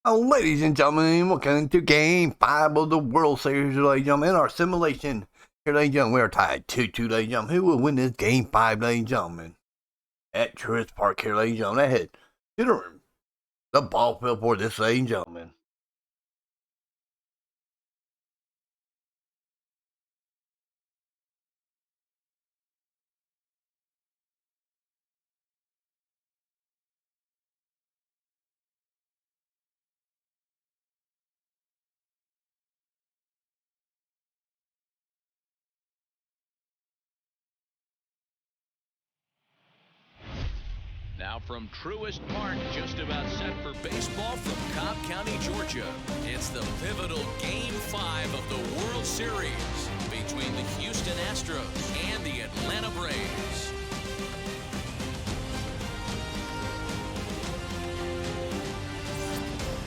Ladies and gentlemen, welcome to Game 5 of the World Series, ladies and gentlemen. In our simulation, here, ladies and gentlemen, we are tied 2-2, ladies and gentlemen. Who will win this Game 5, ladies and gentlemen? At Truist Park here, ladies and gentlemen. That hit the ball field for this, ladies and gentlemen. Now from Truist Park, just about set for baseball from Cobb County, Georgia. It's the pivotal Game 5 of the World Series between the Houston Astros and the Atlanta Braves.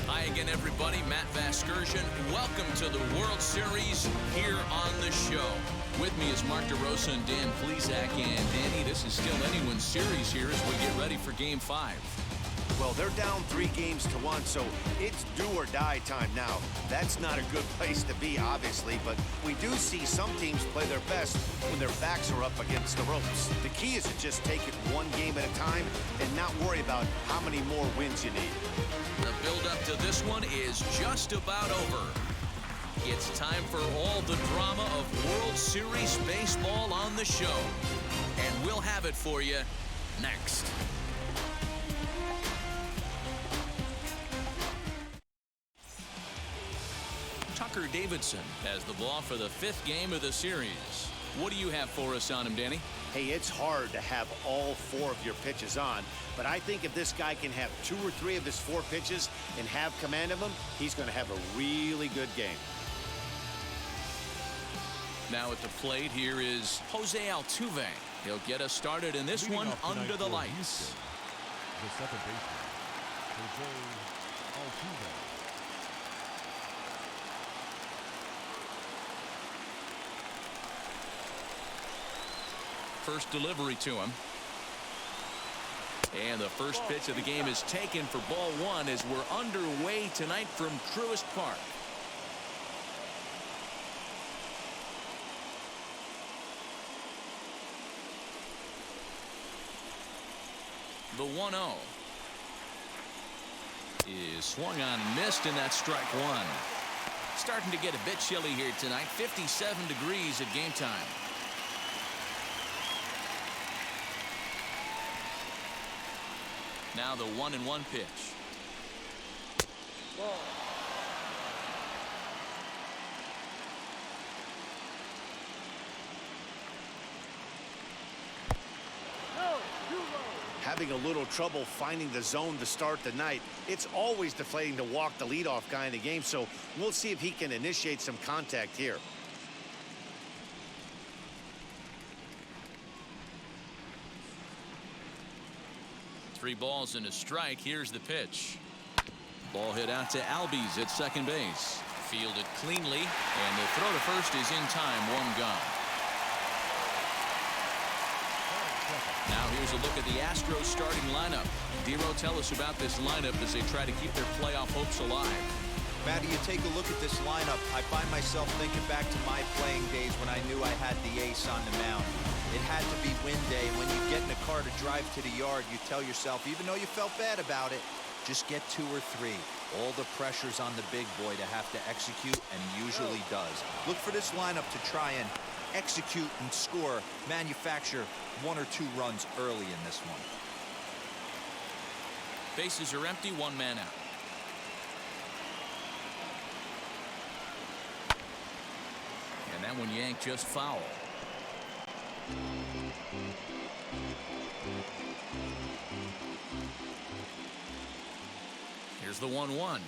Hi again, everybody. Matt Vasgersian. Welcome to the World Series here on the show. With me is Mark DeRosa and Dan Plesac. And Danny, this is still anyone's series here as we get ready for Game 5. Well, they're down 3-1, so it's do or die time now. That's not a good place to be, obviously, but we do see some teams play their best when their backs are up against the ropes. The key is to just take it one game at a time and not worry about how many more wins you need. The build-up to this one is just about over. It's time for all the drama of World Series baseball on the show. And we'll have it for you next. Tucker Davidson has the ball for the 5th game of the series. What do you have for us on him, Danny? Hey, it's hard to have all 4 of your pitches on, but I think if this guy can have 2 or 3 of his 4 pitches and have command of them, he's going to have a really good game. Now at the plate, here is Jose Altuve. He'll get us started in this one under the lights. The second baseman, Jose Altuve. First delivery to him. And the first pitch of the game is taken for ball 1 as we're underway tonight from Truist Park. The 1-0 is swung on and missed, and that's strike 1. Starting to get a bit chilly here tonight. 57 degrees at game time. Now the 1-1 pitch. Ball. Having a little trouble finding the zone to start the night. It's always deflating to walk the leadoff guy in the game, so we'll see if he can initiate some contact here. Three balls and a strike. Here's the pitch. Ball hit out to Albies at second base. Fielded cleanly, and the throw to first is in time. 1 gone. Now here's a look at the Astros starting lineup. Dero, tell us about this lineup as they try to keep their playoff hopes alive. Matty, you take a look at this lineup. I find myself thinking back to my playing days when I knew I had the ace on the mound. It had to be win day. When you get in a car to drive to the yard, you tell yourself, even though you felt bad about it, just get 2 or 3. All the pressure's on the big boy to have to execute, and he usually does. Look for this lineup to try and execute and score, manufacture 1 or 2 runs early in this one. Bases are empty, 1 man out. And that one yanked just foul. Here's the 1-1.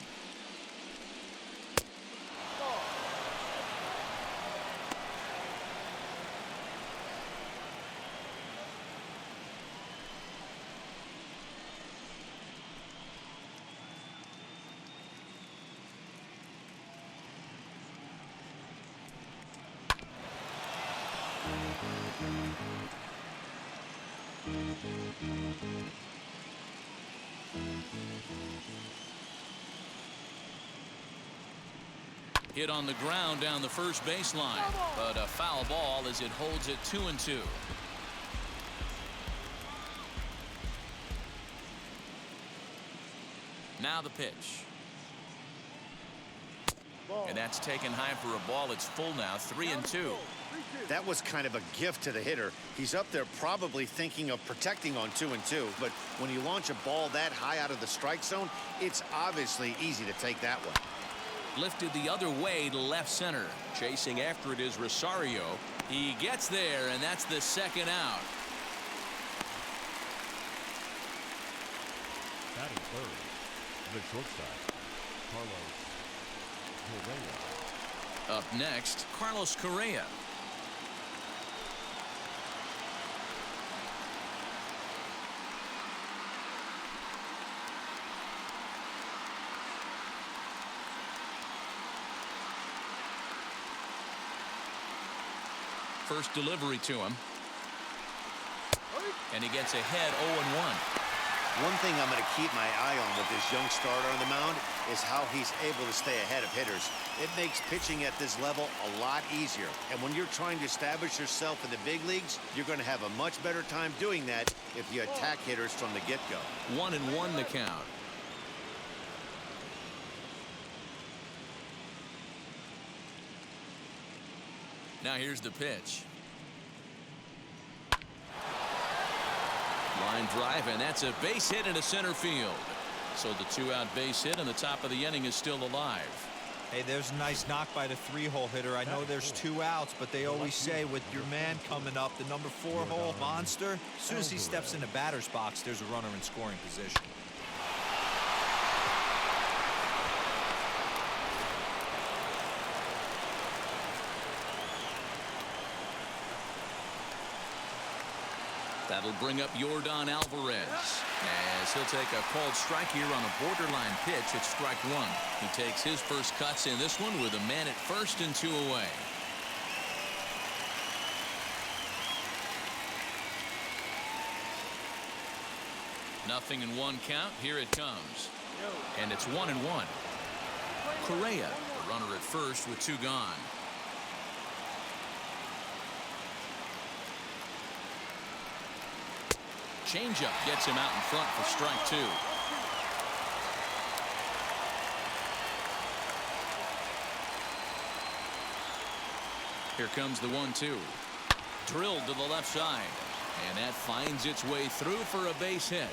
Hit on the ground down the first baseline, but a foul ball as it holds it 2-2. Now the pitch. And that's taken high for a ball. It's full now, 3-2. That was kind of a gift to the hitter. He's up there probably thinking of protecting on 2-2, but when you launch a ball that high out of the strike zone, it's obviously easy to take that one. Lifted the other way to left center. Chasing after it is Rosario. He gets there, and that's the second out. Batting third, the shortstop, Carlos Correa. Up next, Carlos Correa. First delivery to him. And he gets ahead 0-1. One thing I'm going to keep my eye on with this young starter on the mound is how he's able to stay ahead of hitters. It makes pitching at this level a lot easier. And when you're trying to establish yourself in the big leagues, you're going to have a much better time doing that if you attack hitters from the get-go. 1-1 the count. Now here's the pitch. Line drive, and that's a base hit into center field. So the 2-out base hit, and the top of the inning is still alive. Hey, there's a nice knock by the 3-hole hitter. I know there's 2 outs, but they always say with your man coming up, the number 4-hole monster, as soon as he steps in the batter's box, there's a runner in scoring position. That'll bring up Yordan Alvarez as he'll take a called strike here on a borderline pitch at strike 1. He takes his first cuts in this one with a man at first and 2 away. Nothing in 1 count. Here it comes. And it's 1-1. Correa, the runner at first with 2 gone. Changeup gets him out in front for strike 2. Here comes the 1-2. Drilled to the left side. And that finds its way through for a base hit.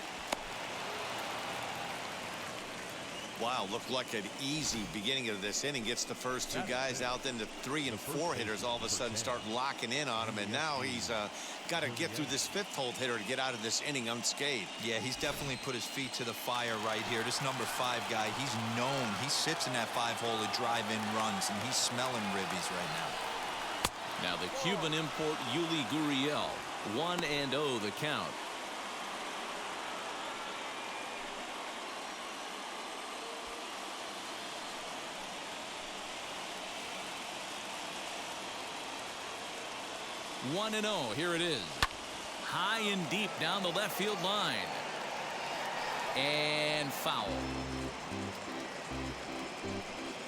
Wow, looked like an easy beginning of this inning. Gets the first 2 guys out, then the 3 and 4 hitters all of a sudden start locking in on him, and now he's got to get through this 5th-hole hitter to get out of this inning unscathed. Yeah, he's definitely put his feet to the fire right here. This number 5 guy, he's known. He sits in that 5-hole to drive in runs, and he's smelling ribbies right now. Now the Cuban import Yuli Guriel, 1-0 the count. One and 0. Here it is. High and deep down the left field line. And foul.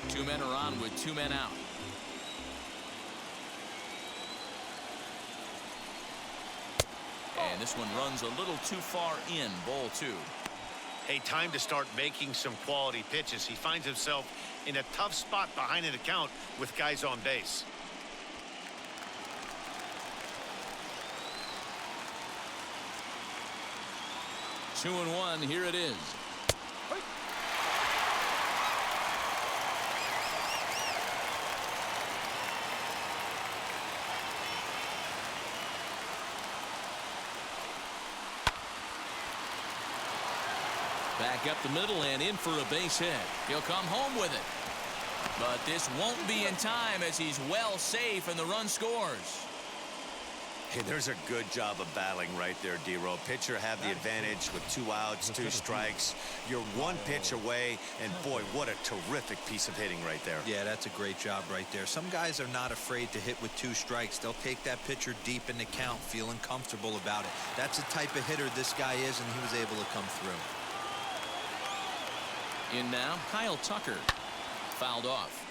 2 men are on with 2 men out. And this one runs a little too far in. Ball 2. Hey, time to start making some quality pitches. He finds himself in a tough spot behind an account with guys on base. Two and 1. Here it is. Back up the middle and in for a base hit. He'll come home with it. But this won't be in time as he's well safe and the run scores. Hey, there's a good job of battling right there, D-Row. Pitcher have the advantage with 2 outs, 2 strikes. You're 1 pitch away, and boy, what a terrific piece of hitting right there. Yeah, that's a great job right there. Some guys are not afraid to hit with 2 strikes. They'll take that pitcher deep in the count, feeling comfortable about it. That's the type of hitter this guy is, and he was able to come through. In now, Kyle Tucker. Fouled off.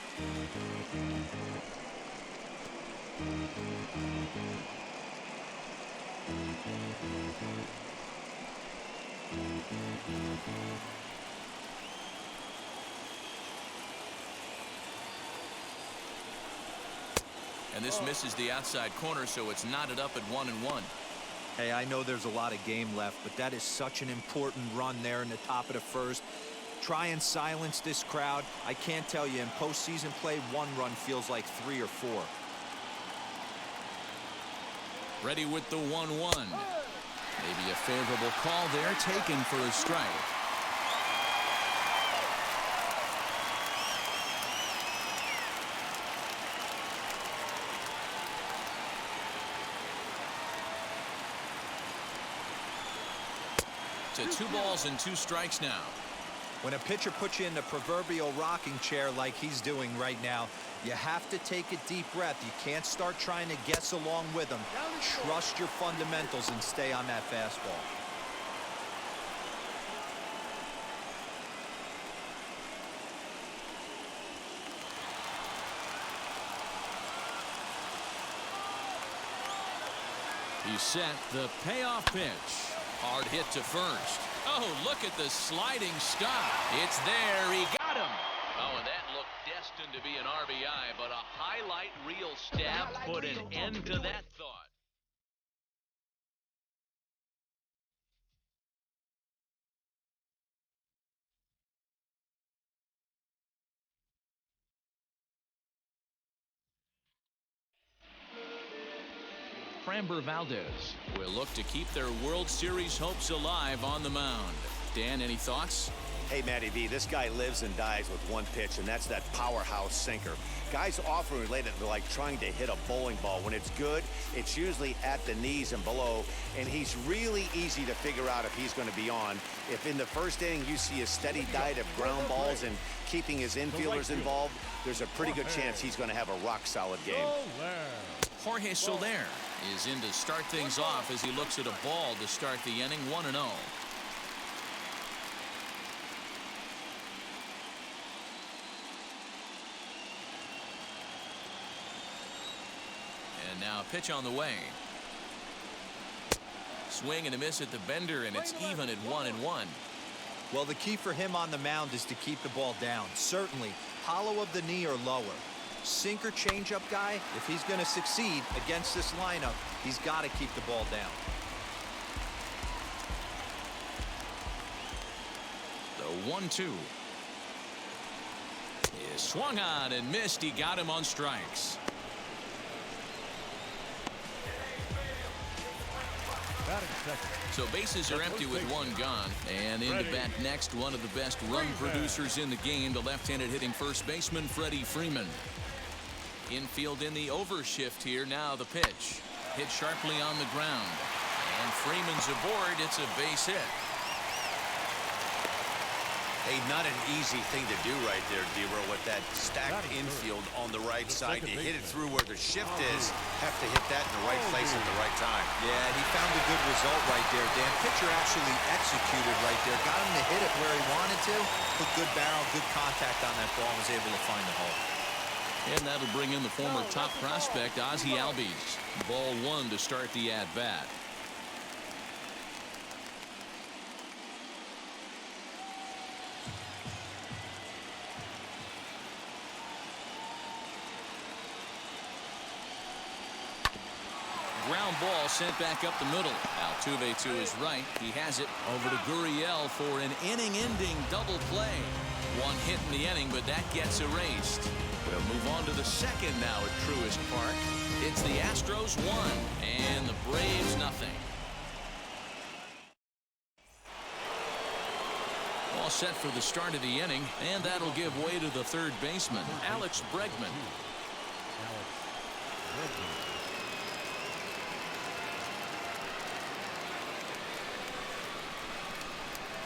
And this misses the outside corner, so it's knotted up at 1-1. Hey, I know there's a lot of game left, but that is such an important run there in the top of the first. Try and silence this crowd. I can't tell you, in postseason play, one run feels like 3 or 4. Ready with the 1-1. Maybe a favorable call there, taken for a strike. To 2 balls and 2 strikes now. When a pitcher puts you in the proverbial rocking chair like he's doing right now, you have to take a deep breath. You can't start trying to guess along with him. Trust your fundamentals and stay on that fastball. He's set. The payoff pitch. Hard hit to first. Oh, look at the sliding stop. It's there. He got him. Oh, and that looked destined to be an RBI, but a highlight reel stab put an end to that thought. Framber Valdez will look to keep their World Series hopes alive on the mound. Dan, any thoughts? Hey, Matty V, this guy lives and dies with one pitch, and that's that powerhouse sinker. Guys often relate it to like trying to hit a bowling ball. When it's good, it's usually at the knees and below, and he's really easy to figure out if he's going to be on. If in the first inning you see a steady diet of ground balls and keeping his infielders involved, there's a pretty good chance he's going to have a rock-solid game. Jorge Soler is in to start things off as he looks at a ball to start the inning. 1-0. And now a pitch on the way. Swing and a miss at the bender, and it's even at 1-1. Well, the key for him on the mound is to keep the ball down. Certainly, hollow of the knee or lower. Sinker changeup guy, if he's going to succeed against this lineup, he's got to keep the ball down. The 1-2 is swung on and missed. He got him on strikes. So bases are empty with 1 gone, and in to bat next, one of the best run producers in the game, the left-handed hitting first baseman Freddy Freeman. Infield in the overshift here. Now the pitch hit sharply on the ground, and Freeman's aboard. It's a base hit. Hey, not an easy thing to do right there, D-Row, with that stacked infield on the right side. To hit it through where the shift is, have to hit that in the right place at the right time. Yeah, he found a good result right there, Dan. Pitcher actually executed right there. Got him to hit it where he wanted to. Put good barrel, good contact on that ball, and was able to find the hole. And that'll bring in the former top prospect, Ozzie Albies. Ball 1 to start the at-bat. Ground ball sent back up the middle. Altuve to his right. He has it over to Guriel for an inning-ending double play. 1 hit in the inning, but that gets erased. We'll move on to the second now at Truist Park. It's the Astros 1 and the Braves nothing. All set for the start of the inning, and that'll give way to the third baseman, Alex Bregman.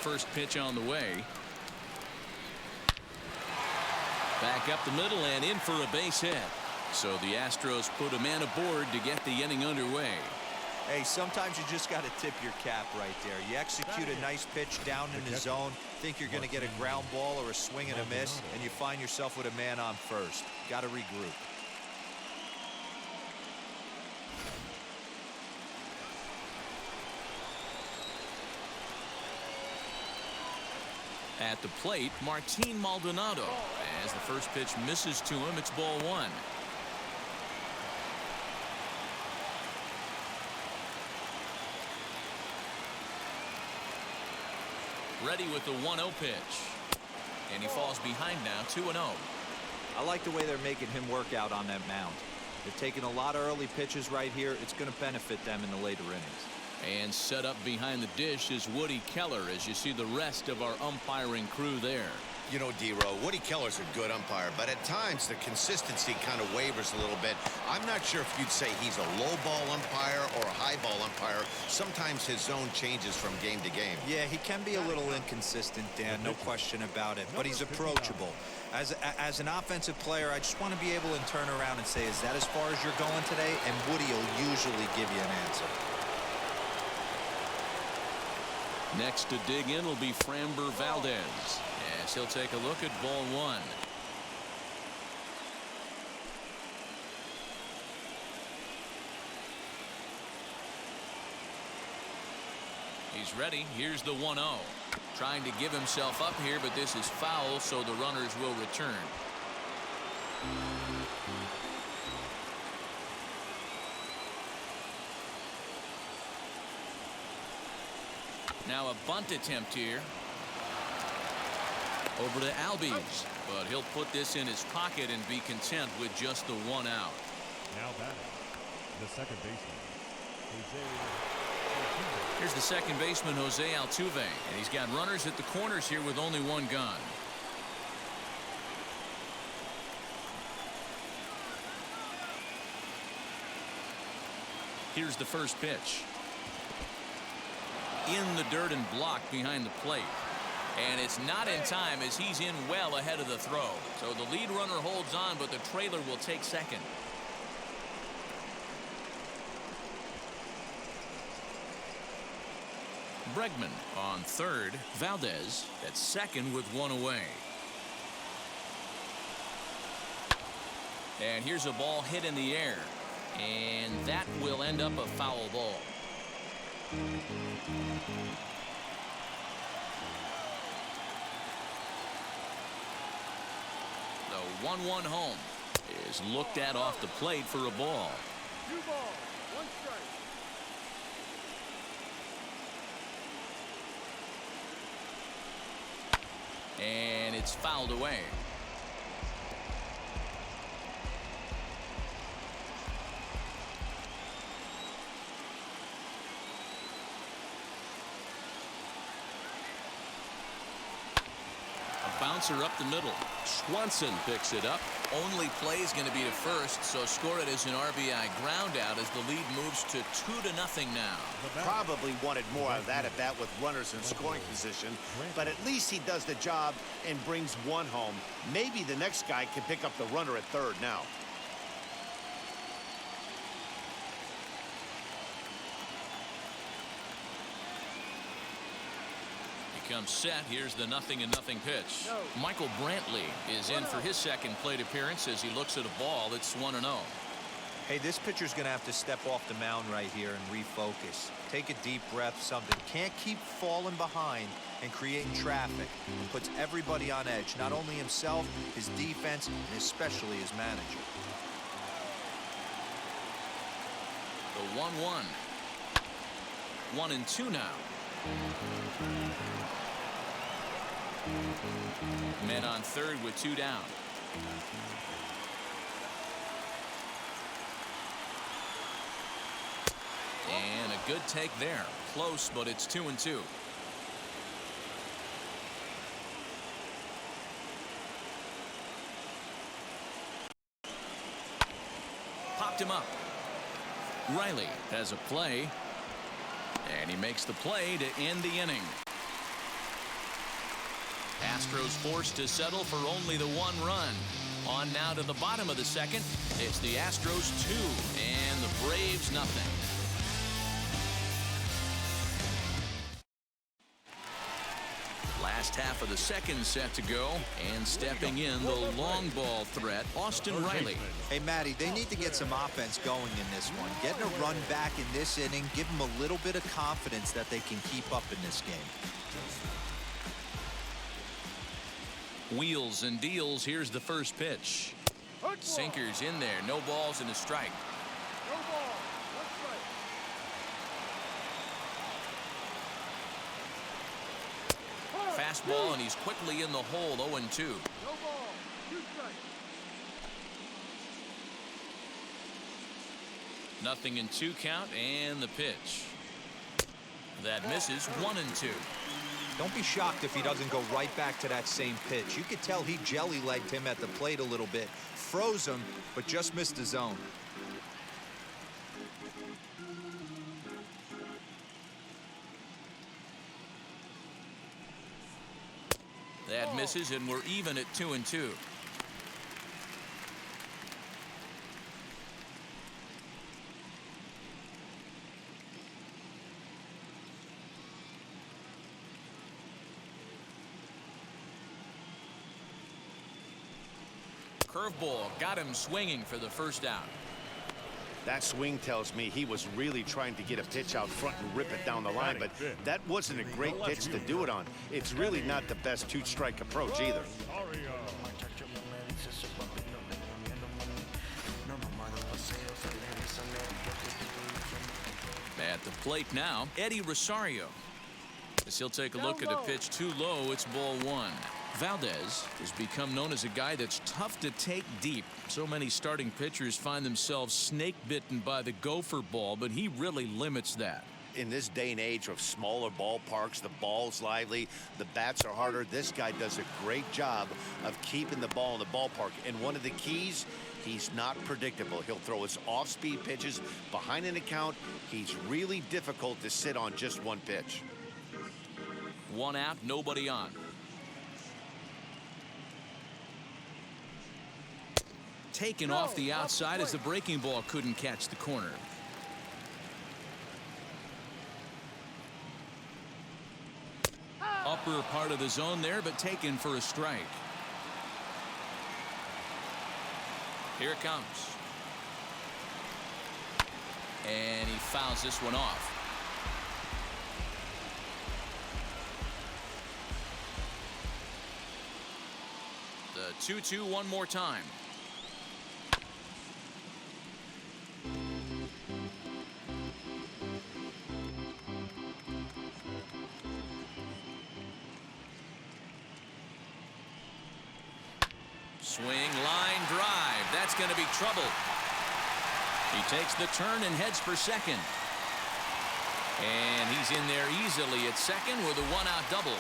First pitch on the way. Back up the middle and in for a base hit. So the Astros put a man aboard to get the inning underway. Hey, sometimes you just got to tip your cap right there. You execute a nice pitch down in the zone, think you're going to get a ground ball or a swing and a miss, and you find yourself with a man on first. Got to regroup. At the plate, Martine Maldonado. As the first pitch misses to him, it's ball one. Ready with the 1-0 pitch. And he falls behind now, 2-0. I like the way they're making him work out on that mound. They're taking a lot of early pitches right here. It's going to benefit them in the later innings. And set up behind the dish is Woody Keller as you see the rest of our umpiring crew there. You know, D-Row, Woody Keller's a good umpire, but at times the consistency kind of wavers a little bit. I'm not sure if you'd say he's a low ball umpire or a high ball umpire. Sometimes his zone changes from game to game. Yeah, he can be a little inconsistent, Dan, no question about it, but he's approachable. As an offensive player, I just want to be able to turn around and say, is that as far as you're going today? And Woody will usually give you an answer. Next to dig in will be Framber Valdez as he'll take a look at ball one. He's ready. Here's the 1-0. Trying to give himself up here, but this is foul, so the runners will return. Now a bunt attempt here. Over to Albies, but he'll put this in his pocket and be content with just the 1 out. Now batting, the second baseman, Jose. Here's the second baseman, Jose Altuve, and he's got runners at the corners here with only one gun. Here's the first pitch. In the dirt and blocked behind the plate. And it's not in time as he's in well ahead of the throw. So the lead runner holds on, but the trailer will take second. Bregman on third. Valdez at second with one away. And here's a ball hit in the air. And that will end up a foul ball. The 1-1 home is looked at off the plate for a ball. 2 balls, 1 strike. And it's fouled away. Bouncer up the middle. Swanson picks it up. Only play is going to be to first, so score it as an RBI ground out as the lead moves to 2-0 now. Probably wanted more out of that at bat with runners in scoring position, but at least he does the job and brings one home. Maybe the next guy can pick up the runner at third now. Comes set. Here's the 0-0 pitch. Michael Brantley is in for his second plate appearance as he looks at a ball. It's 1-0. Hey, this pitcher's going to have to step off the mound right here and refocus. Take a deep breath, something. Can't keep falling behind and creating traffic. It puts everybody on edge, not only himself, his defense, and especially his manager. The 1-1. 1-2 now. Men on third with 2 down. And a good take there. Close, but it's 2-2. Popped him up. Reilly has a play. And he makes the play to end the inning. Astros forced to settle for only the 1 run. On now to the bottom of the second. It's the Astros 2 and the Braves 0. Last half of the second set to go, and stepping in the long ball threat, Austin Reilly. Hey, Matty, they need to get some offense going in this one. Getting a run back in this inning, give them a little bit of confidence that they can keep up in this game. Wheels and deals. Here's the first pitch. Sinkers in there. No balls and a strike. No ball. One strike. Fastball, and he's quickly in the hole. 0-2. No ball. 2 strikes. Nothing in 2 count, and the pitch. That misses. 1-2. Don't be shocked if he doesn't go right back to that same pitch. You could tell he jelly-legged him at the plate a little bit. Froze him, but just missed the zone. That misses, and we're even at 2-2. Curveball got him swinging for the first out. That swing tells me he was really trying to get a pitch out front and rip it down the line, but that wasn't a great pitch to do it on. It's really not the best 2-strike approach either. At the plate now, Eddie Rosario. As he'll take a look at a pitch too low, it's ball 1. Valdez has become known as a guy that's tough to take deep. So many starting pitchers find themselves snake bitten by the gopher ball, but he really limits that. In this day and age of smaller ballparks, the ball's lively, the bats are harder. This guy does a great job of keeping the ball in the ballpark. And one of the keys, he's not predictable. He'll throw his off-speed pitches behind an account. He's really difficult to sit on just one pitch. 1 out, nobody on. Taken off the outside as the breaking ball couldn't catch the corner. Upper part of the zone there, but taken for a strike. Here it comes. And he fouls this one off. The 2-2 one more time. Swing, line drive. That's going to be trouble. He takes the turn and heads for second. And he's in there easily at second with a 1-out double.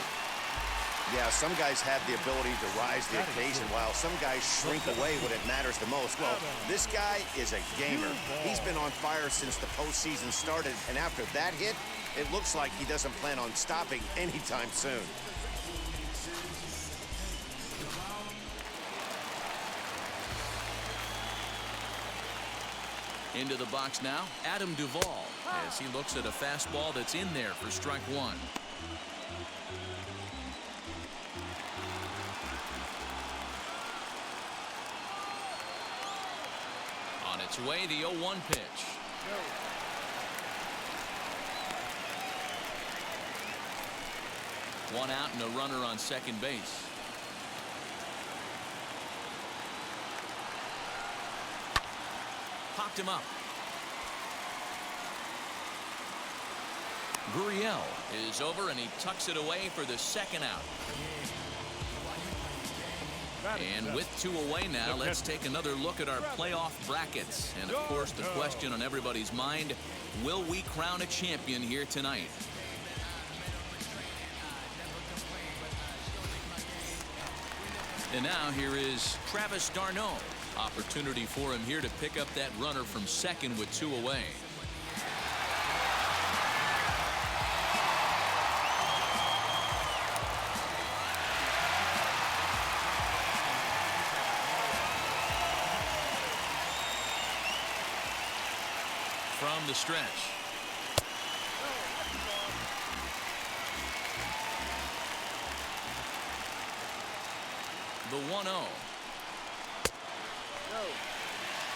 Yeah, some guys have the ability to rise the occasion while some guys shrink away when it matters the most. Well, this guy is a gamer. He's been on fire since the postseason started, and after that hit, it looks like he doesn't plan on stopping anytime soon. Into the box now, Adam Duvall, as he looks at a fastball that's in there for strike 1. On its way, the 0-1 pitch. 1 out and a runner on second base. Popped him up. Guriel is over, and he tucks it away for the second out. And with 2 away now, let's take another look at our playoff brackets. And, of course, the question on everybody's mind, will we crown a champion here tonight? And now here is Travis d'Arnaud. Opportunity for him here to pick up that runner from second with 2 away. From the stretch. The 1-0. Go.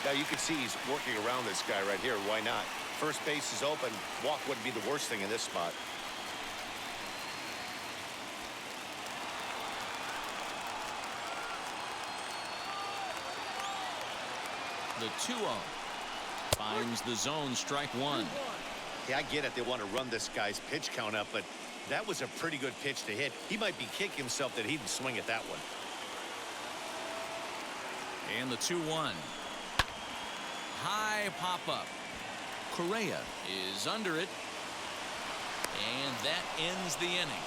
Now you can see he's working around this guy right here. Why not? First base is open. Walk wouldn't be the worst thing in this spot. The 2-0. Finds the zone, strike one. Yeah, I get it. They want to run this guy's pitch count up, but that was a pretty good pitch to hit. He might be kicking himself that he didn't swing at that one. And the 2-1. High pop-up. Correa is under it. And that ends the inning.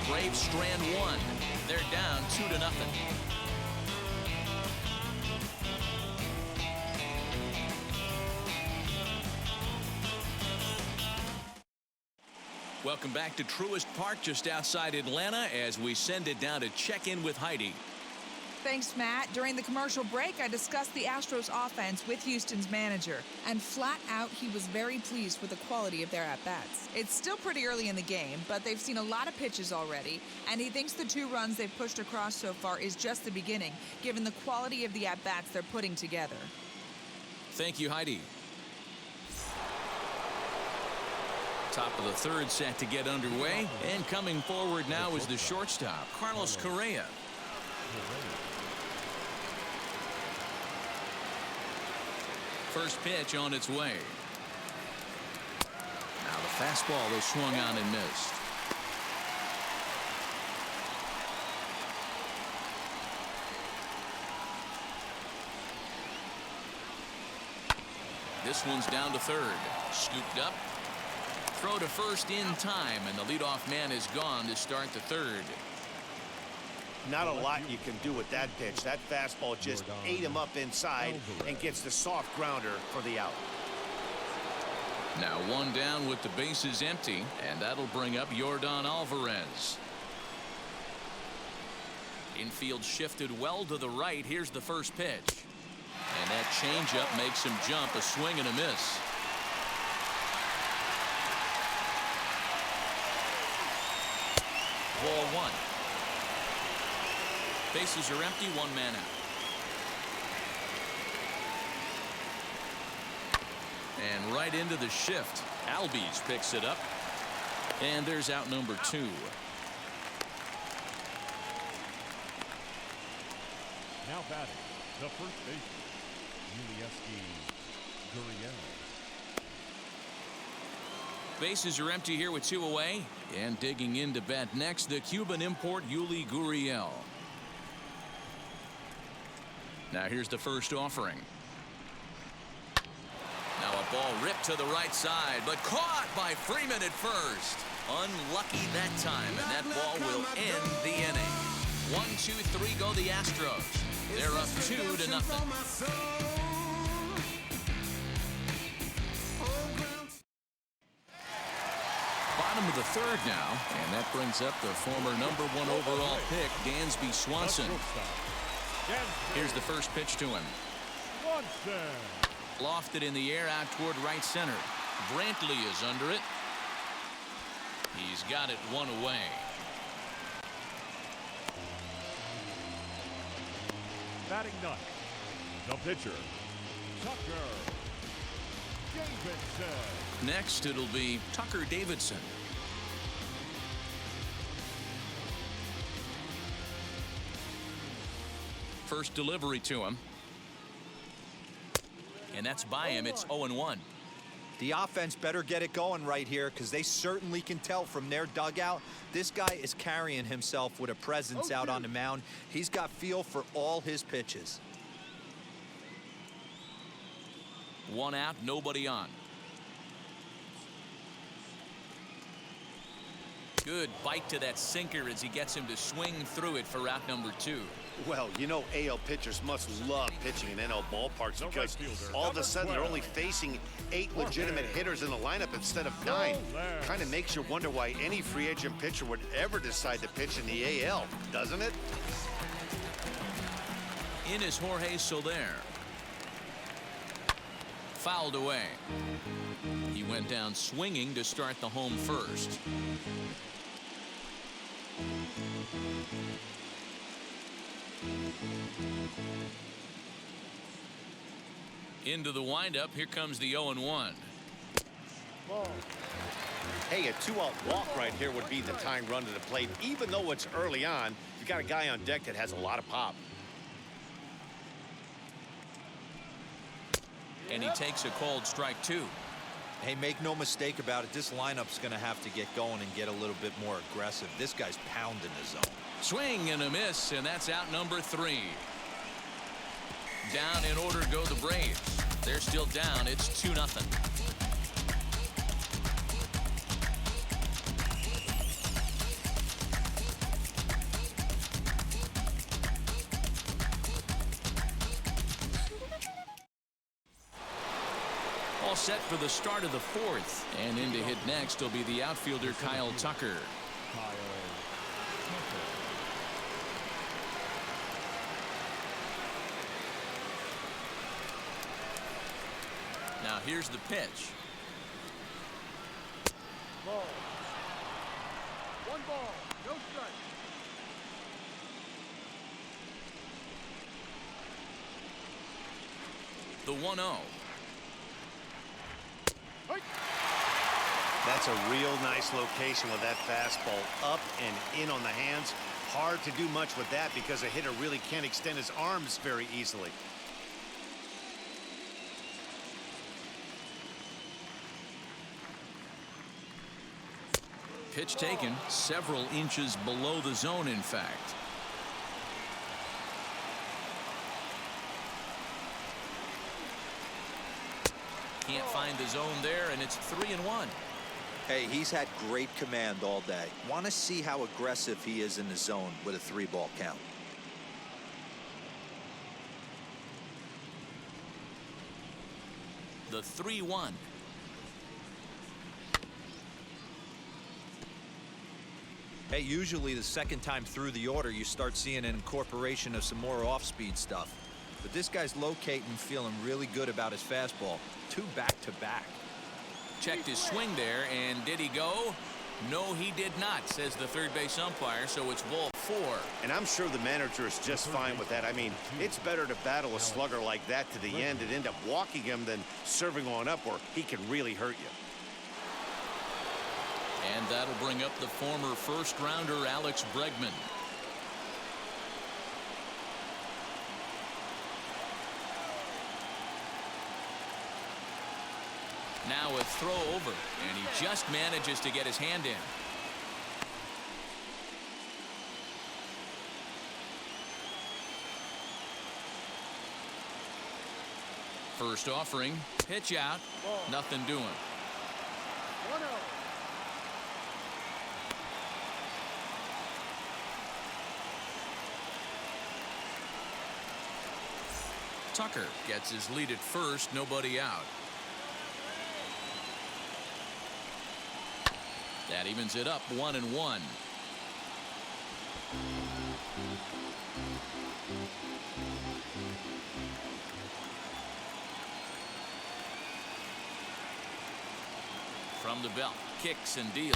Braves strand one. They're down 2-0. Welcome back to Truist Park just outside Atlanta as we send it down to check in with Heidi. Thanks, Matt. During the commercial break, I discussed the Astros offense with Houston's manager, and flat out, he was very pleased with the quality of their at-bats. It's still pretty early in the game, but they've seen a lot of pitches already, and he thinks the 2 runs they've pushed across so far is just the beginning, given the quality of the at-bats they're putting together. Thank you, Heidi. Top of the third set to get underway, and coming forward now is the shortstop, Carlos Correa. First pitch on its way. Now the fastball is swung on and missed. This one's down to third. Scooped up. Throw to first in time, and the leadoff man is gone to start the third. Not a lot you can do with that pitch. That fastball just ate him up inside and gets the soft grounder for the out. Now one down with the bases empty, and that'll bring up Yordan Alvarez. Infield shifted well to the right. Here's the first pitch. And that changeup makes him jump. A swing and a miss. Ball one. Bases are empty, 1 man out. And right into the shift. Albies picks it up. And there's out number 2. Now batting, the first baseman, Yuli Guriel. Bases are empty here with 2 away. And digging in to bat next, the Cuban import Yuli Guriel. Now here's the first offering. Now a ball ripped to the right side, but caught by Freeman at first. Unlucky that time, and that ball will end the inning. 1, 2, 3 go the Astros. They're up 2-0. Bottom of the third now, and that brings up the former #1 overall pick, Dansby Swanson. Here's the first pitch to him. Lofted in the air out toward right center. Brantley is under it. He's got it 1 away. Batting ninth, the pitcher, Tucker Davidson. Next, it'll be Tucker Davidson. First delivery to him. And that's by him. It's 0-1. The offense better get it going right here, because they certainly can tell from their dugout this guy is carrying himself with a presence out on the mound. He's got feel for all his pitches. 1 out, nobody on. Good bite to that sinker as he gets him to swing through it for out number 2. Well, you know AL pitchers must love pitching in NL ballparks because all of a sudden they're only facing 8 legitimate hitters in the lineup instead of 9. Kind of makes you wonder why any free agent pitcher would ever decide to pitch in the AL, doesn't it? In is Jorge Soler. Fouled away. He went down swinging to start the home first. Into the windup. Here comes the 0-1. Ball. Hey, a 2-out walk right here would be the tying run to the plate. Even though it's early on, you've got a guy on deck that has a lot of pop. And he takes a called strike 2. Hey, make no mistake about it. This lineup's going to have to get going and get a little bit more aggressive. This guy's pounding the zone. Swing and a miss, and that's out number 3. Down in order to go the Braves. They're still down. It's 2-0. All set for the start of the 4th. And in to hit next will be the outfielder Kyle Tucker. Now here's the pitch. Ball. 1 ball. No strike. The 1-0. That's a real nice location with that fastball up and in on the hands. Hard to do much with that because a hitter really can't extend his arms very easily. Pitch taken several inches below the zone, in fact. Can't find the zone there, and it's 3-1. Hey, he's had great command all day. Want to see how aggressive he is in the zone with a 3-ball count. The 3-1. Hey, usually the second time through the order, you start seeing an incorporation of some more off-speed stuff. But this guy's locating, feeling really good about his fastball. 2 back-to-back. Checked his swing there, and did he go? No, he did not, says the third base umpire, so it's ball 4. And I'm sure the manager is just fine with that. I mean, it's better to battle a slugger like that to the end and end up walking him than serving on up where he can really hurt you. And that'll bring up the former first-rounder Alex Bregman. Now a throw over, and he just manages to get his hand in. First offering, pitch out, nothing doing. 1-0. Tucker gets his lead at first, nobody out. That evens it up 1-1. From the belt, kicks and deals.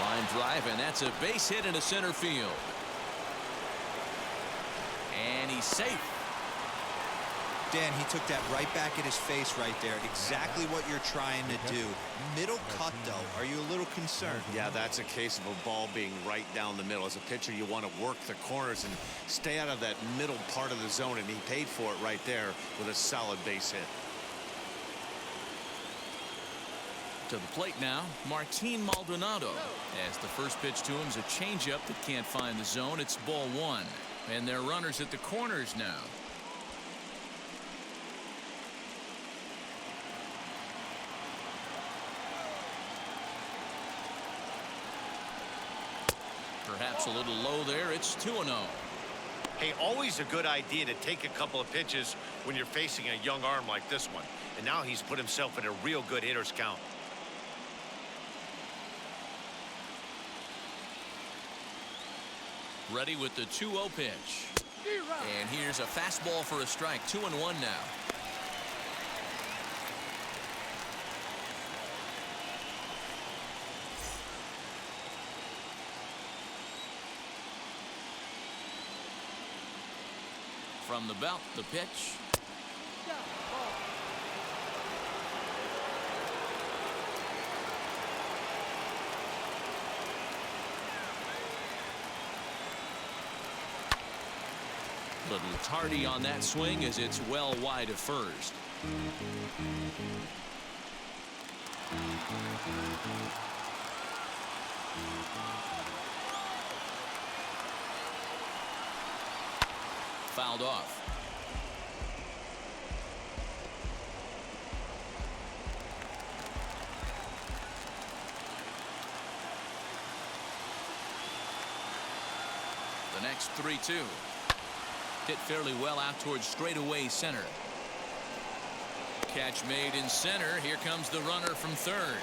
Line drive, and that's a base hit into center field. And he's safe. Dan, he took that right back at his face right there. Exactly what you're trying to do. Middle cut, though. Are you a little concerned? Yeah, that's a case of a ball being right down the middle. As a pitcher, you want to work the corners and stay out of that middle part of the zone, and he paid for it right there with a solid base hit. To the plate now, Martine Maldonado. As the first pitch to him is a changeup that can't find the zone. It's ball 1. And they're runners at the corners now. Perhaps a little low there. It's 2-0. Hey, always a good idea to take a couple of pitches when you're facing a young arm like this one. And now he's put himself in a real good hitter's count. Ready with the 2-0 pitch. And here's a fastball for a strike. 2-1 now. From the belt, the pitch. Down. Ball. Little tardy on that swing as it's well wide of first. Fouled off. The next 3-2. Hit fairly well out towards straightaway center. Catch made in center. Here comes the runner from third.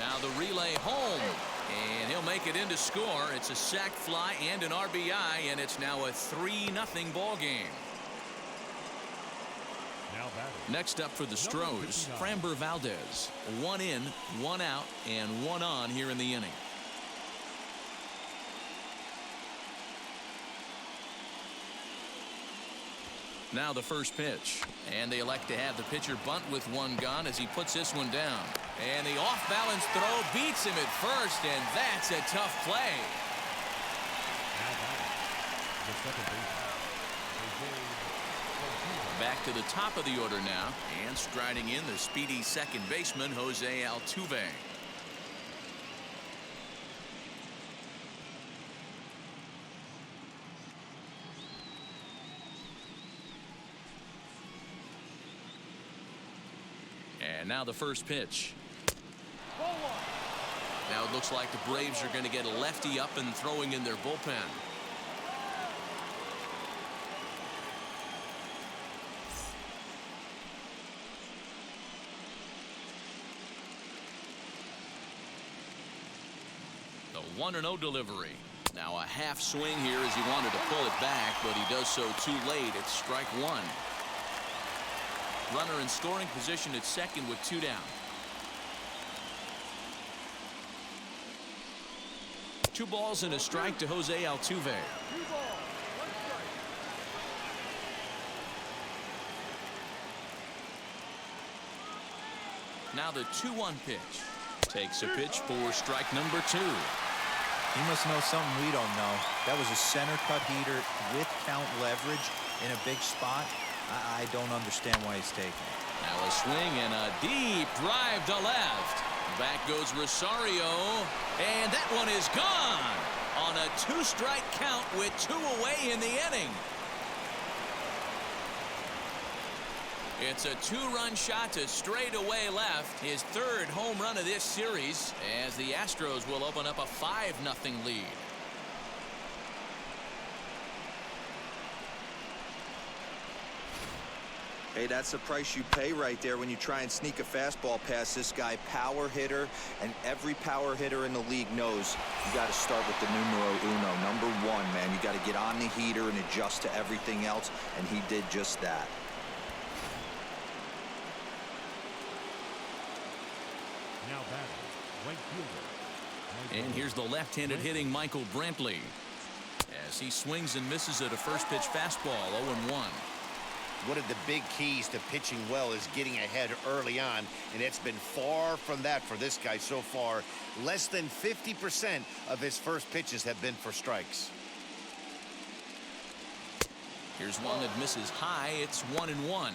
Now the relay home. And he'll make it in to score. It's a sac fly and an RBI, and it's now a 3-0 ball game. Now batting. Next up for the Stros, Framber Valdez. 1 in, 1 out, and 1 on here in the inning. Now the first pitch, and they elect to have the pitcher bunt with 1 gone as he puts this one down. And the off-balance throw beats him at first, and that's a tough play. Now batting. The second baseman. Back to the top of the order now, and striding in the speedy second baseman, Jose Altuve. And now the first pitch. Ball 1. Now it looks like the Braves are going to get a lefty up and throwing in their bullpen. The 1-0 delivery. Now a half swing here as he wanted to pull it back, but he does so too late. It's strike 1. Runner in scoring position at second with 2 down. 2 balls and a strike to Jose Altuve. 2 balls. 1 strike. Now the 2-1 pitch. Takes a pitch for strike number 2. He must know something we don't know. That was a center cut heater with count leverage in a big spot. I don't understand why he's taking it. Now a swing and a deep drive to left. Back goes Rosario, and that one is gone on a 2-strike count with 2 away in the inning. It's a 2-run shot to straightaway left, his 3rd home run of this series, as the Astros will open up a 5-0 lead. Hey, that's the price you pay right there when you try and sneak a fastball past this guy. Power hitter, and every power hitter in the league knows you got to start with the numero uno, number 1, man. You got to get on the heater and adjust to everything else, and he did just that. Now batting. Right fielder. And here's the left-handed hitting Michael Brantley as he swings and misses at a first pitch fastball. 0-1. One of the big keys to pitching well is getting ahead early on, and it's been far from that for this guy so far. Less than 50% of his first pitches have been for strikes. Here's one that misses high. It's 1-1.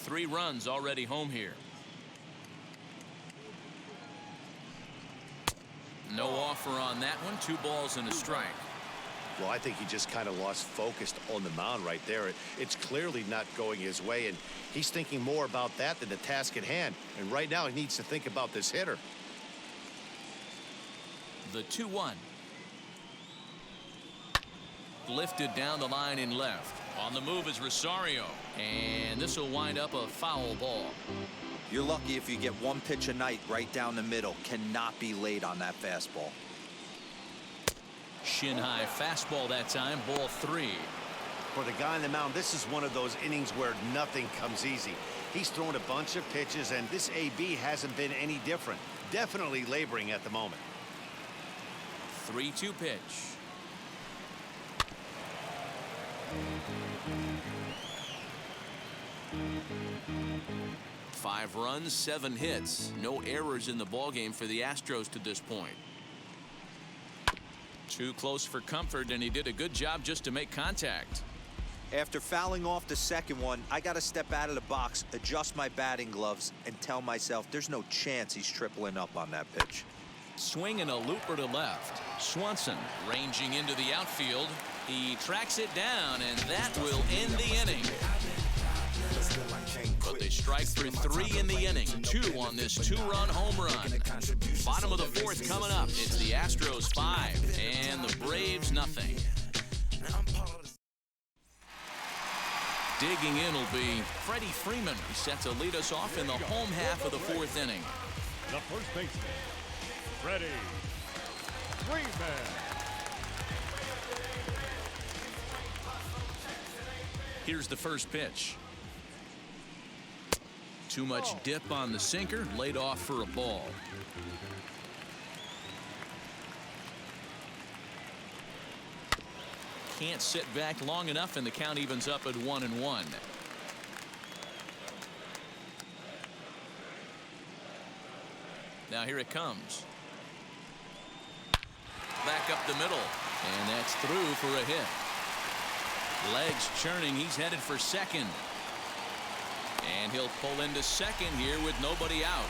Three runs already home here. No offer on that one. 2 balls and a strike. Well, I think he just kind of lost focus on the mound right there. It's clearly not going his way, and he's thinking more about that than the task at hand. And right now he needs to think about this hitter. The 2-1. Lifted down the line in left. On the move is Rosario, and this will wind up a foul ball. You're lucky if you get 1 pitch a night right down the middle. Cannot be late on that fastball. Shin high fastball that time. Ball 3. For the guy on the mound, this is one of those innings where nothing comes easy. He's thrown a bunch of pitches, and this AB hasn't been any different. definitely laboring at the moment. 3-2 pitch. 5 runs, 7 hits. No errors in the ballgame for the Astros to this point. Too close for comfort, and he did a good job just to make contact. After fouling off the second one, I got to step out of the box, adjust my batting gloves, and tell myself there's no chance he's tripling up on that pitch. Swinging a looper to left. Swanson ranging into the outfield. He tracks it down, and that will end the inning. But they strike through 3 in the inning. 2 on this 2-run home run. Bottom of the 4th coming up. It's the Astros 5 and the Braves nothing. Digging in will be Freddy Freeman, set to lead us off in the home half of the 4th inning. The first baseman, Freddy Freeman. Here's the first pitch. Too much dip on the sinker, laid off for a ball. Can't sit back long enough, and the count evens up at 1-1. Now here it comes. Back up the middle, and that's through for a hit. Legs churning, he's headed for second. And he'll pull into second here with nobody out.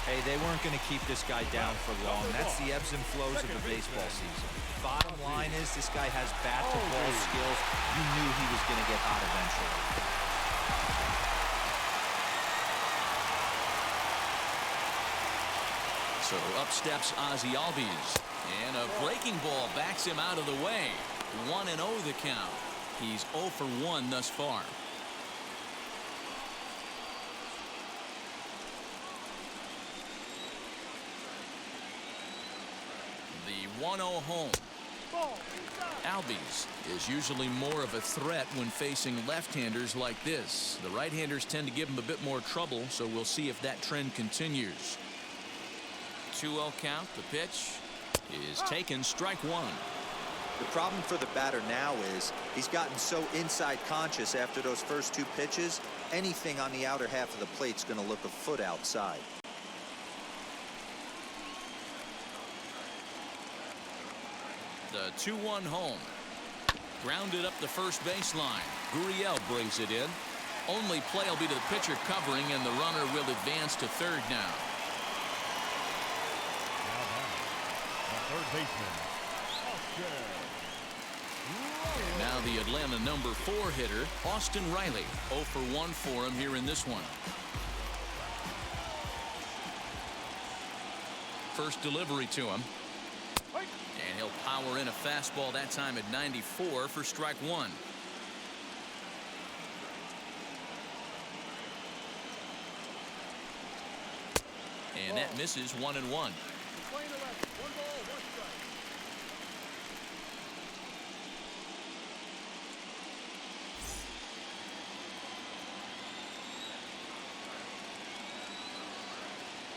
Hey, they weren't going to keep this guy down for long. That's the ebbs and flows of the baseball season. Bottom line is this guy has bat-to-ball skills. You knew he was going to get hot eventually. So up steps Ozzie Albies. And a breaking ball backs him out of the way. 1-0 the count. He's 0 for 1 thus far. The 1-0 home. Albies is usually more of a threat when facing left-handers like this. The right-handers tend to give him a bit more trouble, so we'll see if that trend continues. 2-0 count. The pitch is taken, strike 1. The problem for the batter now is he's gotten so inside conscious after those first 2 pitches. Anything on the outer half of the plate's going to look a foot outside. The 2-1 home. Grounded up the first baseline. Guriel brings it in. Only play will be to the pitcher covering, and the runner will advance to third now. The third baseman, And now the Atlanta number 4 hitter, Austin Reilly. 0 for 1 for him here in this one. First delivery to him. And he'll power in a fastball that time at 94 for strike 1. And that misses 1-1.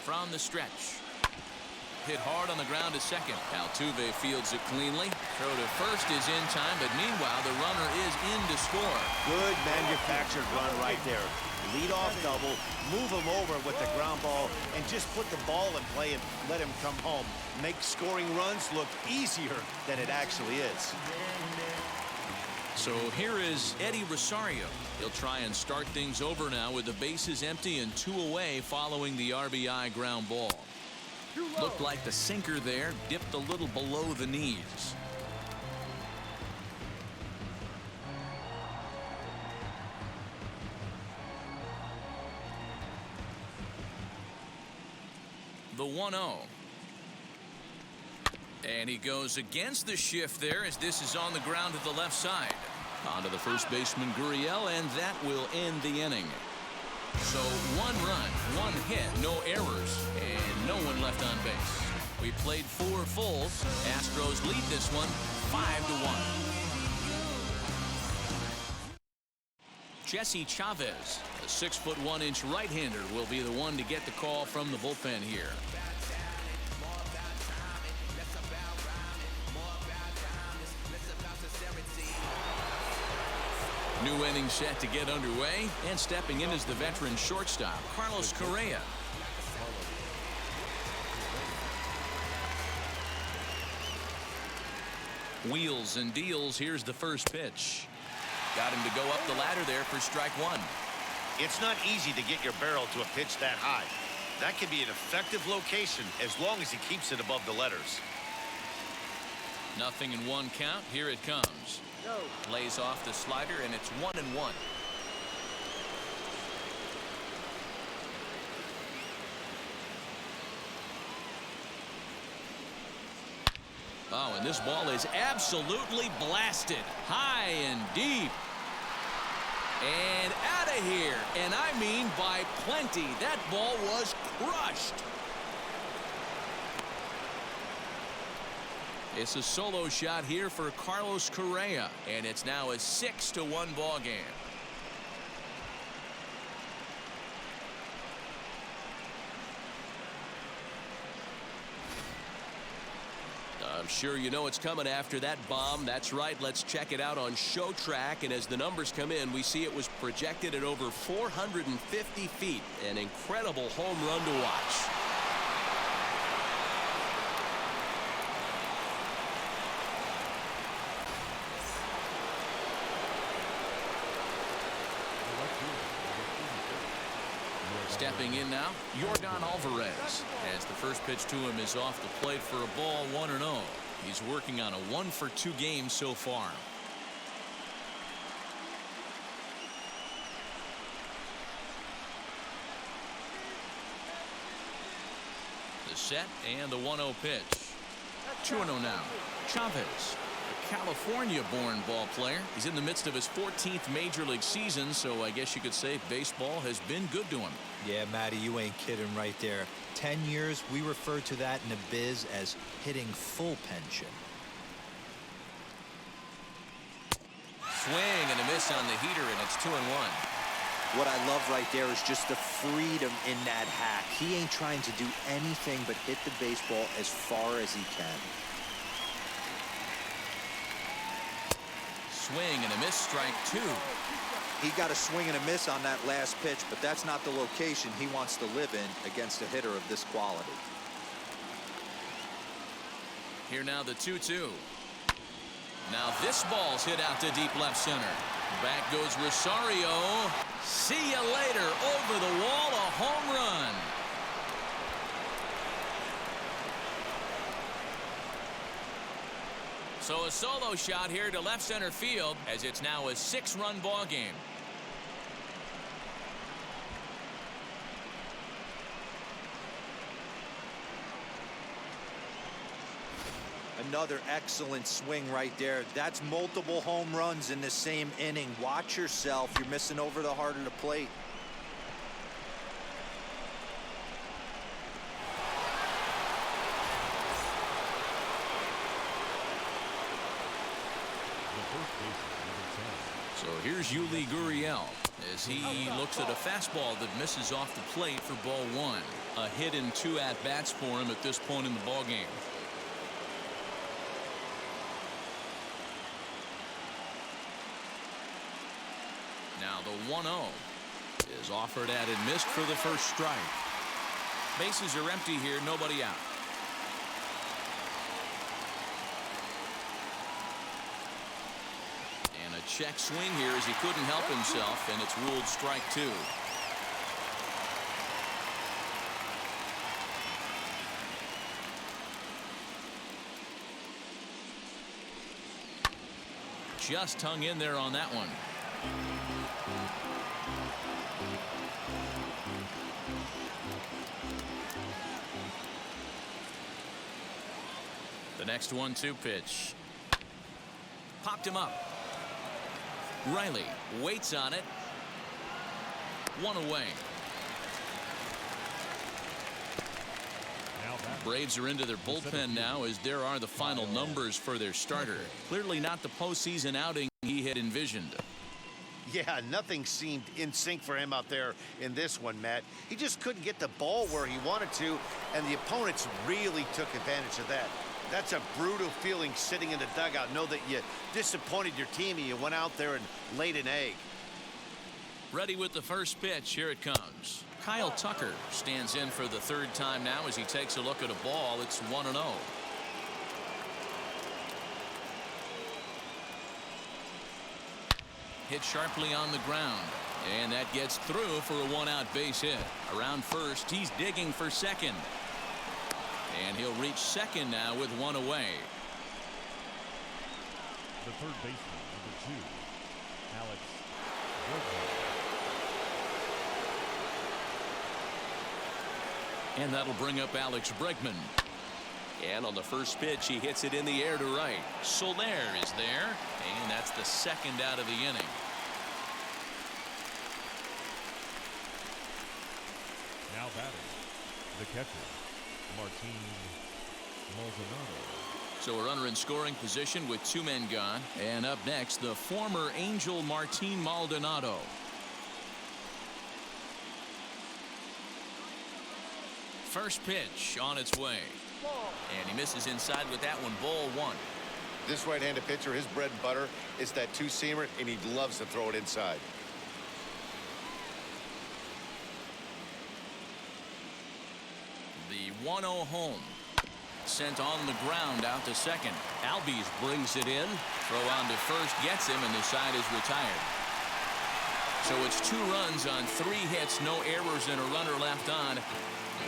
From the stretch. Hit hard on the ground to second. Altuve fields it cleanly. Throw to first is in time, but meanwhile the runner is in to score. Good manufactured run right there. Lead off double, move him over with the ground ball, and just put the ball in play and let him come home. Make scoring runs look easier than it actually is. So here is Eddie Rosario. He'll try and start things over now with the bases empty and 2 away following the RBI ground ball. Looked like the sinker there dipped a little below the knees. The 1-0. And he goes against the shift there as this is on the ground to the left side. On to the first baseman Guriel, and that will end the inning. So 1 run, 1 hit, no errors, and no one left on base. We played 4 fulls. Astros lead this one 5-1. Jesse Chavez, a 6'1" right-hander, will be the one to get the call from the bullpen here. New inning set to get underway, and stepping in is the veteran shortstop, Carlos Correa. Wheels and deals. Here's the first pitch. Got him to go up the ladder there for strike one. It's not easy to get your barrel to a pitch that high. That can be an effective location as long as he keeps it above the letters. Nothing in one count. Here it comes. Lays off the slider, and it's 1-1. Oh, and this ball is absolutely blasted. High and deep. And out of here. And I mean by plenty. That ball was crushed. It's a solo shot here for Carlos Correa, and it's now a 6-1 ball game. I'm sure you know it's coming after that bomb. That's right. Let's check it out on Show Track. And as the numbers come in, we see it was projected at over 450 feet. An incredible home run to watch. Stepping in now, Jorge Alvarez, as the first pitch to him is off the plate for a ball, 1-0. He's working on a 1-for-2 game so far. The set and the 1-0 pitch. 2-0 now. Chavez, a California-born ball player. He's in the midst of his 14th major league season, so I guess you could say baseball has been good to him. Yeah, Matty, you ain't kidding right there. 10 years, we refer to that in the biz as hitting full pension. Swing and a miss on the heater, and it's 2-1. What I love right there is just the freedom in that hack. He ain't trying to do anything but hit the baseball as far as he can. Swing and a miss, strike two. He got a swing and a miss on that last pitch, but that's not the location he wants to live in against a hitter of this quality. Here now the 2-2. Now this ball's hit out to deep left center. Back goes Rosario. See you later. Over the wall, a home run. So a solo shot here to left center field as it's now a 6-run ball game. Another excellent swing right there. That's multiple home runs in the same inning. Watch yourself. You're missing over the heart of the plate. So here's Yuli Guriel as he looks at a fastball that misses off the plate for ball one. A hit in 2 at-bats for him at this point in the ball game. Now the 1-0 is offered at and missed for the first strike. Bases are empty here, nobody out. And a check swing here as he couldn't help himself, and it's ruled strike two. Just hung in there on that one. The next 1-2 pitch. Popped him up. Reilly waits on it. One away. Braves are into their bullpen now as there are the final numbers for their starter. Clearly not the postseason outing he had envisioned. Yeah, nothing seemed in sync for him out there in this one, Matt. He just couldn't get the ball where he wanted to, and the opponents really took advantage of that. That's a brutal feeling sitting in the dugout. Know that you disappointed your team and you went out there and laid an egg. Ready with the first pitch. Here it comes. Kyle Tucker stands in for the third time now as he takes a look at a ball. It's 1-0. Hit sharply on the ground. And that gets through for a one-out base hit. Around first, he's digging for second. And he'll reach second now with one away. The third baseman, number 2, Alex Bregman. And that'll bring up Alex Bregman. And on the first pitch, he hits it in the air to right. Soler is there, and that's the second out of the inning. Now batting, the catcher, Martine Maldonado. So a runner in scoring position with 2 men gone. And up next, the former Angel Martine Maldonado. First pitch on its way. And he misses inside with that one. Ball 1. This right-handed pitcher, his bread and butter is that two-seamer, and he loves to throw it inside. The 1-0 home. Sent on the ground out to second. Albies brings it in. Throw on to first gets him, and the side is retired. So it's 2 runs on 3 hits, no errors, and a runner left on.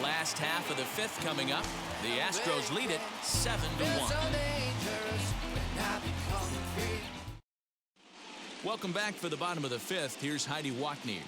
Last half of the 5th coming up. The Astros lead it 7-1. Welcome back for the bottom of the 5th. Here's Heidi Watney.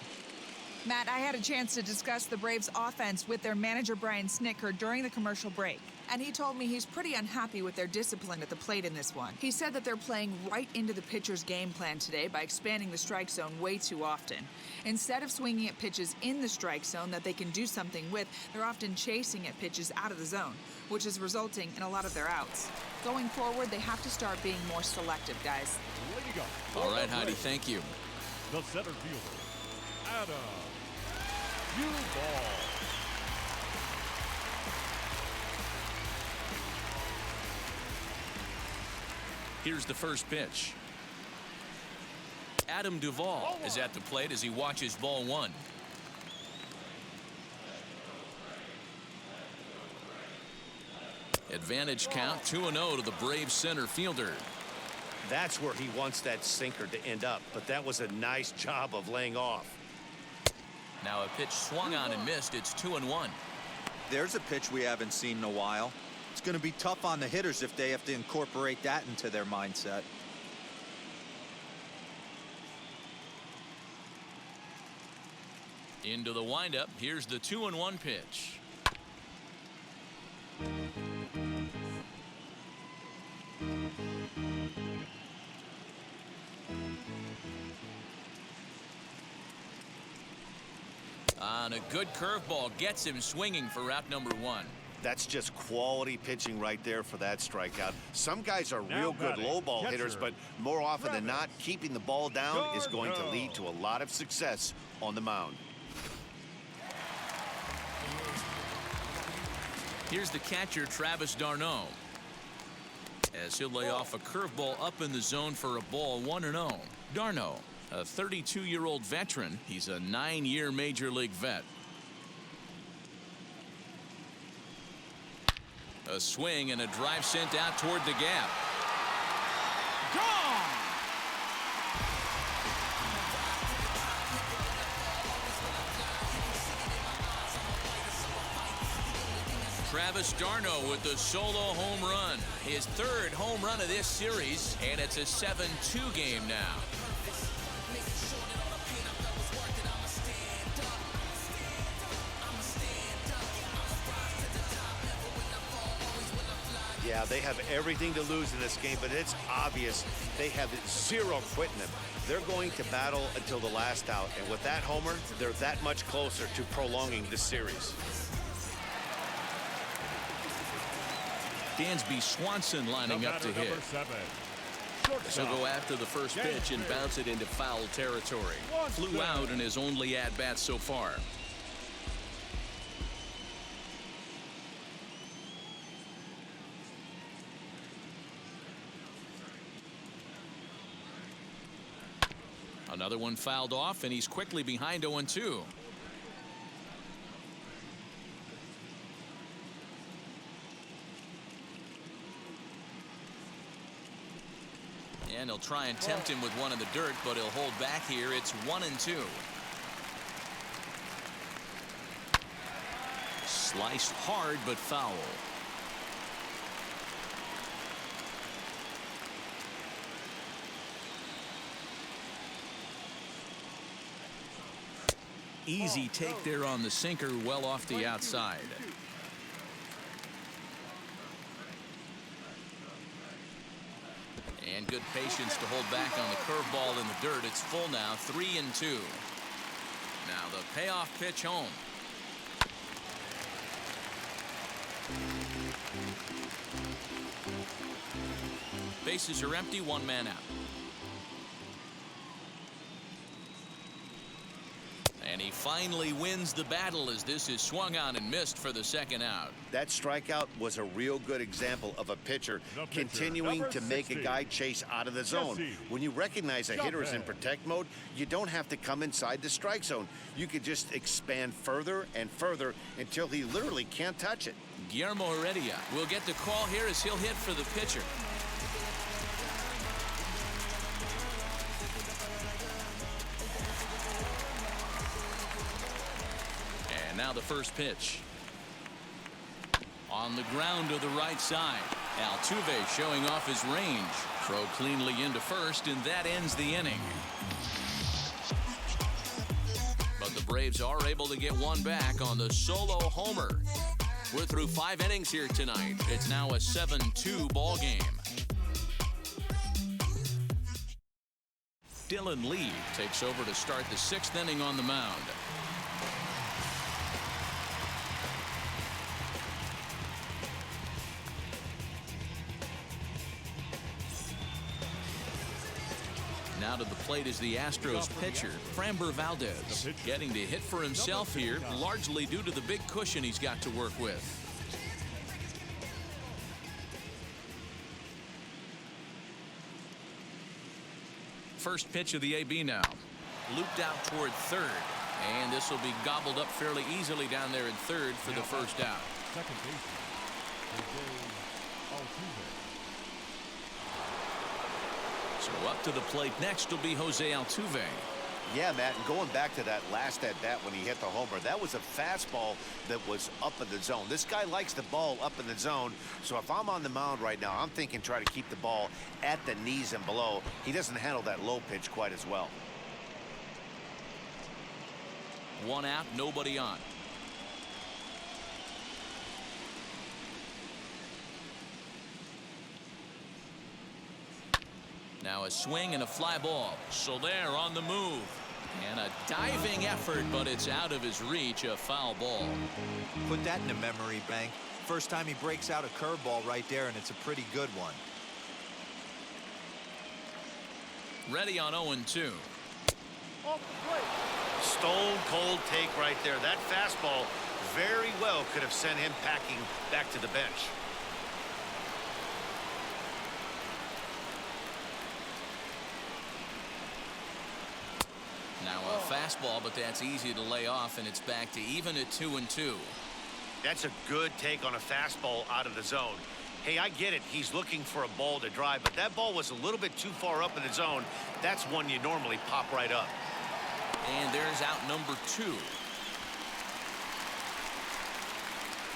Matt, I had a chance to discuss the Braves' offense with their manager, Brian Snitker, during the commercial break. And he told me he's pretty unhappy with their discipline at the plate in this one. He said that they're playing right into the pitcher's game plan today by expanding the strike zone way too often. Instead of swinging at pitches in the strike zone that they can do something with, they're often chasing at pitches out of the zone, which is resulting in a lot of their outs. Going forward, they have to start being more selective, guys. All right, Heidi, thank you. The center fielder, Adam Duvall. Here's the first pitch. Adam Duvall is at the plate as he watches ball 1. Advantage count 2-0 to the Braves center fielder. That's where he wants that sinker to end up, but that was a nice job of laying off. Now a pitch swung on and missed. It's 2-1. There's a pitch we haven't seen in a while. It's going to be tough on the hitters if they have to incorporate that into their mindset. Into the windup. Here's the 2-1 pitch. On a good curveball, gets him swinging for out number 1. That's just quality pitching right there for that strikeout. Some guys are real good low ball hitters, but more often than not, keeping the ball down is going to lead to a lot of success on the mound. Here's the catcher, Travis d'Arnaud, as he'll lay off a curveball up in the zone for a ball. 1-0. d'Arnaud, a 32-year-old veteran. He's a 9-year major league vet. A swing and a drive sent out toward the gap. Gone! Travis d'Arnaud with the solo home run. His 3rd home run of this series, and it's a 7-2 game now. Yeah, they have everything to lose in this game, but it's obvious they have zero quitting them. They're going to battle until the last out, and with that homer, they're that much closer to prolonging this series. Dansby Swanson lining up to hit. So go after the first pitch and bounce it into foul territory. Flew out in his only at-bat so far. Another one fouled off, and he's quickly behind 0-2. And he'll try and tempt him with one in the dirt, but he'll hold back here. It's 1-2. Sliced hard, but foul. Easy take there on the sinker, well off the outside. And good patience to hold back on the curveball in the dirt. It's full now, 3-2. Now the payoff pitch home. Bases are empty, one man out. And he finally wins the battle as this is swung on and missed for the second out. That strikeout was a real good example of a pitcher continuing to make a guy chase out of the zone. When you recognize a hitter is in protect mode, you don't have to come inside the strike zone. You could just expand further and further until he literally can't touch it. Guillermo Heredia will get the call here as he'll hit for the pitcher. And now the first pitch. On the ground to the right side. Altuve showing off his range. Throw cleanly into first, and that ends the inning. But the Braves are able to get one back on the solo homer. We're through 5 innings here tonight. It's now a 7-2 ball game. Dylan Lee takes over to start the 6th inning on the mound. Now to the plate is the Astros pitcher, Framber Valdez, getting to hit for himself here, largely due to the big cushion he's got to work with. First pitch of the AB now. Looped out toward third. And this will be gobbled up fairly easily down there in third for the first out. Second baseman, Jorge Altuve. So up to the plate next will be Jose Altuve. Yeah, Matt, and going back to that last at-bat when he hit the homer, that was a fastball that was up in the zone. This guy likes the ball up in the zone, so if I'm on the mound right now, I'm thinking try to keep the ball at the knees and below. He doesn't handle that low pitch quite as well. One out, nobody on. Now a swing and a fly ball. Soler on the move. And a diving effort, but it's out of his reach, a foul ball. Put that in the memory bank. First time he breaks out a curveball right there, and it's a pretty good one. Ready on 0-2. Stone cold take right there. That fastball very well could have sent him packing back to the bench. Now a fastball, but that's easy to lay off, and it's back to even at 2-2. That's a good take on a fastball out of the zone. Hey, I get it. He's looking for a ball to drive, but that ball was a little bit too far up in the zone. That's one you normally pop right up. And there's out number 2.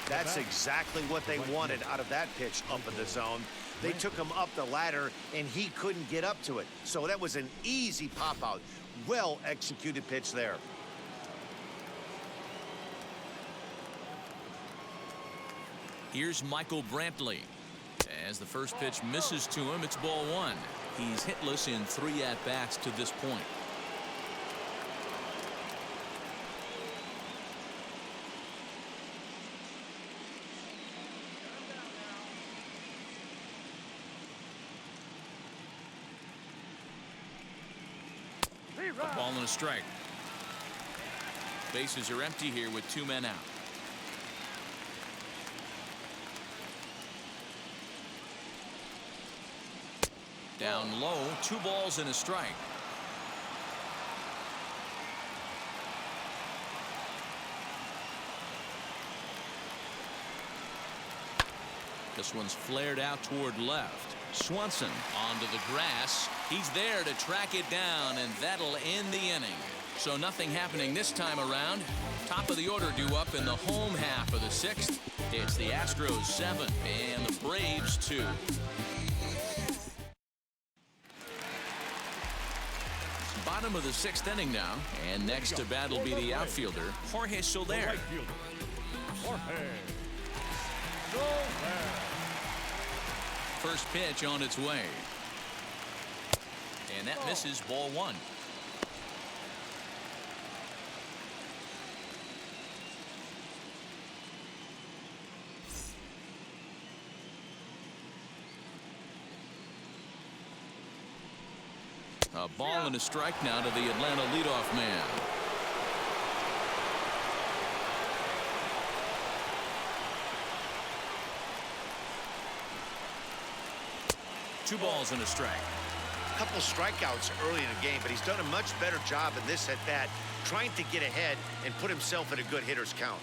That's exactly what they wanted out of that pitch up in the zone. They took him up the ladder, and he couldn't get up to it. So that was an easy pop-out. Well-executed pitch there. Here's Michael Brantley. As the first pitch misses to him, it's ball 1. He's hitless in 3 at-bats to this point. A ball and a strike. Bases are empty here with 2 men out. Down low, 2 balls and a strike. This one's flared out toward left. Swanson onto the grass. He's there to track it down, and that'll end the inning. So nothing happening this time around. Top of the order due up in the home half of the sixth. It's the Astros 7 and the Braves 2. Bottom of the sixth inning now, and next to bat will be the outfielder, Jorge Soler. Right fielder, Jorge Soler. First pitch on its way. And that misses, ball one. A ball and a strike now to the Atlanta leadoff man. Two balls and a strike. A couple strikeouts early in the game, but he's done a much better job in this at bat, trying to get ahead and put himself in a good hitter's count.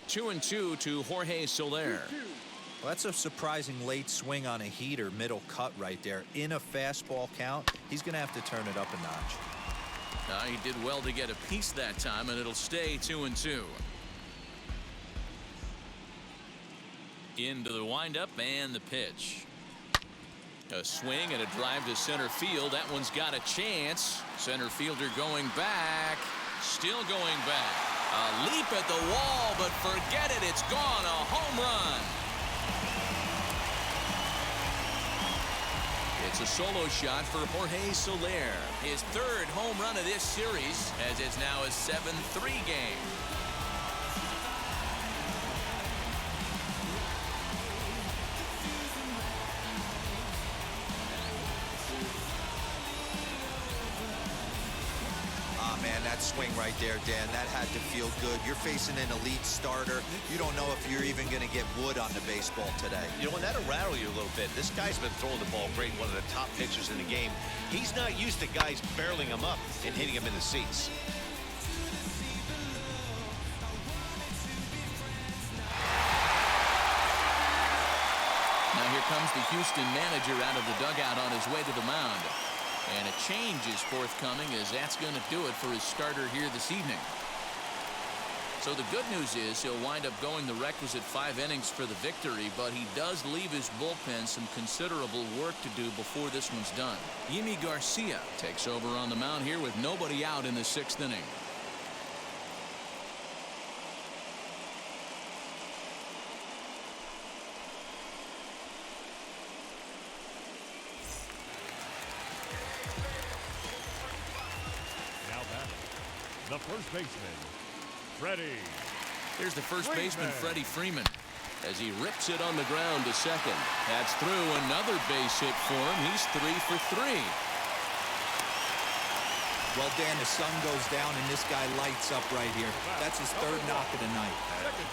2-2 to Jorge Soler. Well, that's a surprising late swing on a heater, middle cut right there. In a fastball count, he's going to have to turn it up a notch. He did well to get a piece that time, and it'll stay 2-2. Into the windup and the pitch. A swing and a drive to center field. That one's got a chance. Center fielder going back. Still going back. A leap at the wall, but forget it. It's gone. A home run. It's a solo shot for Jorge Soler. His third home run of this series, as it's now a 7-3 game. Man, that swing right there, Dan, that had to feel good. You're facing an elite starter. You don't know if you're even going to get wood on the baseball today. You know, and that'll rattle you a little bit. This guy's been throwing the ball great, one of the top pitchers in the game. He's not used to guys barreling him up and hitting him in the seats. Now here comes the Houston manager out of the dugout on his way to the mound. And a change is forthcoming, as that's going to do it for his starter here this evening. So the good news is he'll wind up going the requisite 5 innings for the victory, but he does leave his bullpen some considerable work to do before this one's done. Yimi Garcia takes over on the mound here with nobody out in the 6th inning. The first baseman, Freddy. Here's the first Freeman. baseman, Freddy Freeman, as he rips it on the ground to second. That's through. Another base hit for him. He's 3 for 3. Well, Dan, the sun goes down and this guy lights up right here. That's his third knock of the night.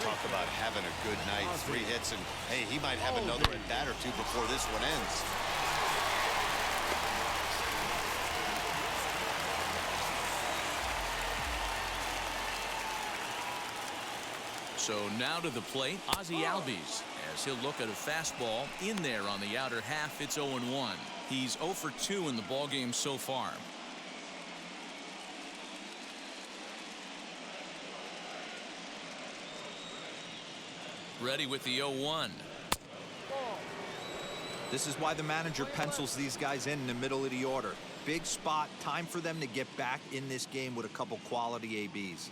Talk about having a good night. 3 hits, and hey, he might have another at bat or 2 before this one ends. So now to the plate, Ozzie Albies, as he'll look at a fastball in there on the outer half. It's 0-1. He's 0 for 2 in the ballgame so far. Ready with the 0-1. This is why the manager pencils these guys in the middle of the order. Big spot, time for them to get back in this game with a couple quality ABs.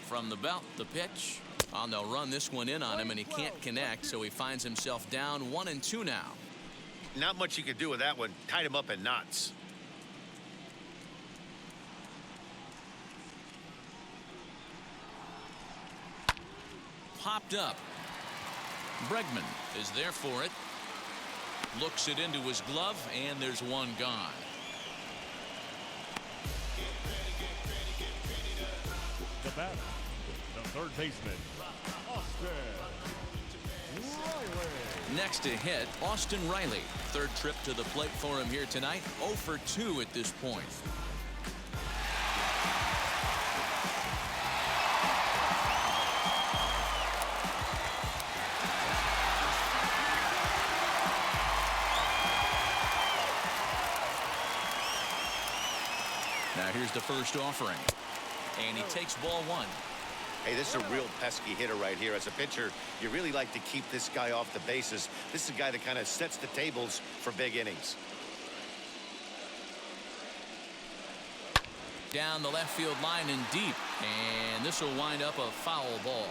From the belt, the pitch. Oh, they'll run this one in on him, and he can't connect, so he finds himself down 1-2 now. Not much you can do with that one. Tied him up in knots. Popped up. Bregman is there for it. Looks it into his glove, and there's one gone. The batter, the third baseman, Austin Reilly. Next to hit, Austin Reilly. Third trip to the plate for him here tonight. 0 for 2 at this point. Now here's the first offering. And he takes ball one. Hey, this is a real pesky hitter right here. As a pitcher, you really like to keep this guy off the bases. This is a guy that kind of sets the tables for big innings. Down the left field line and deep. And this will wind up a foul ball.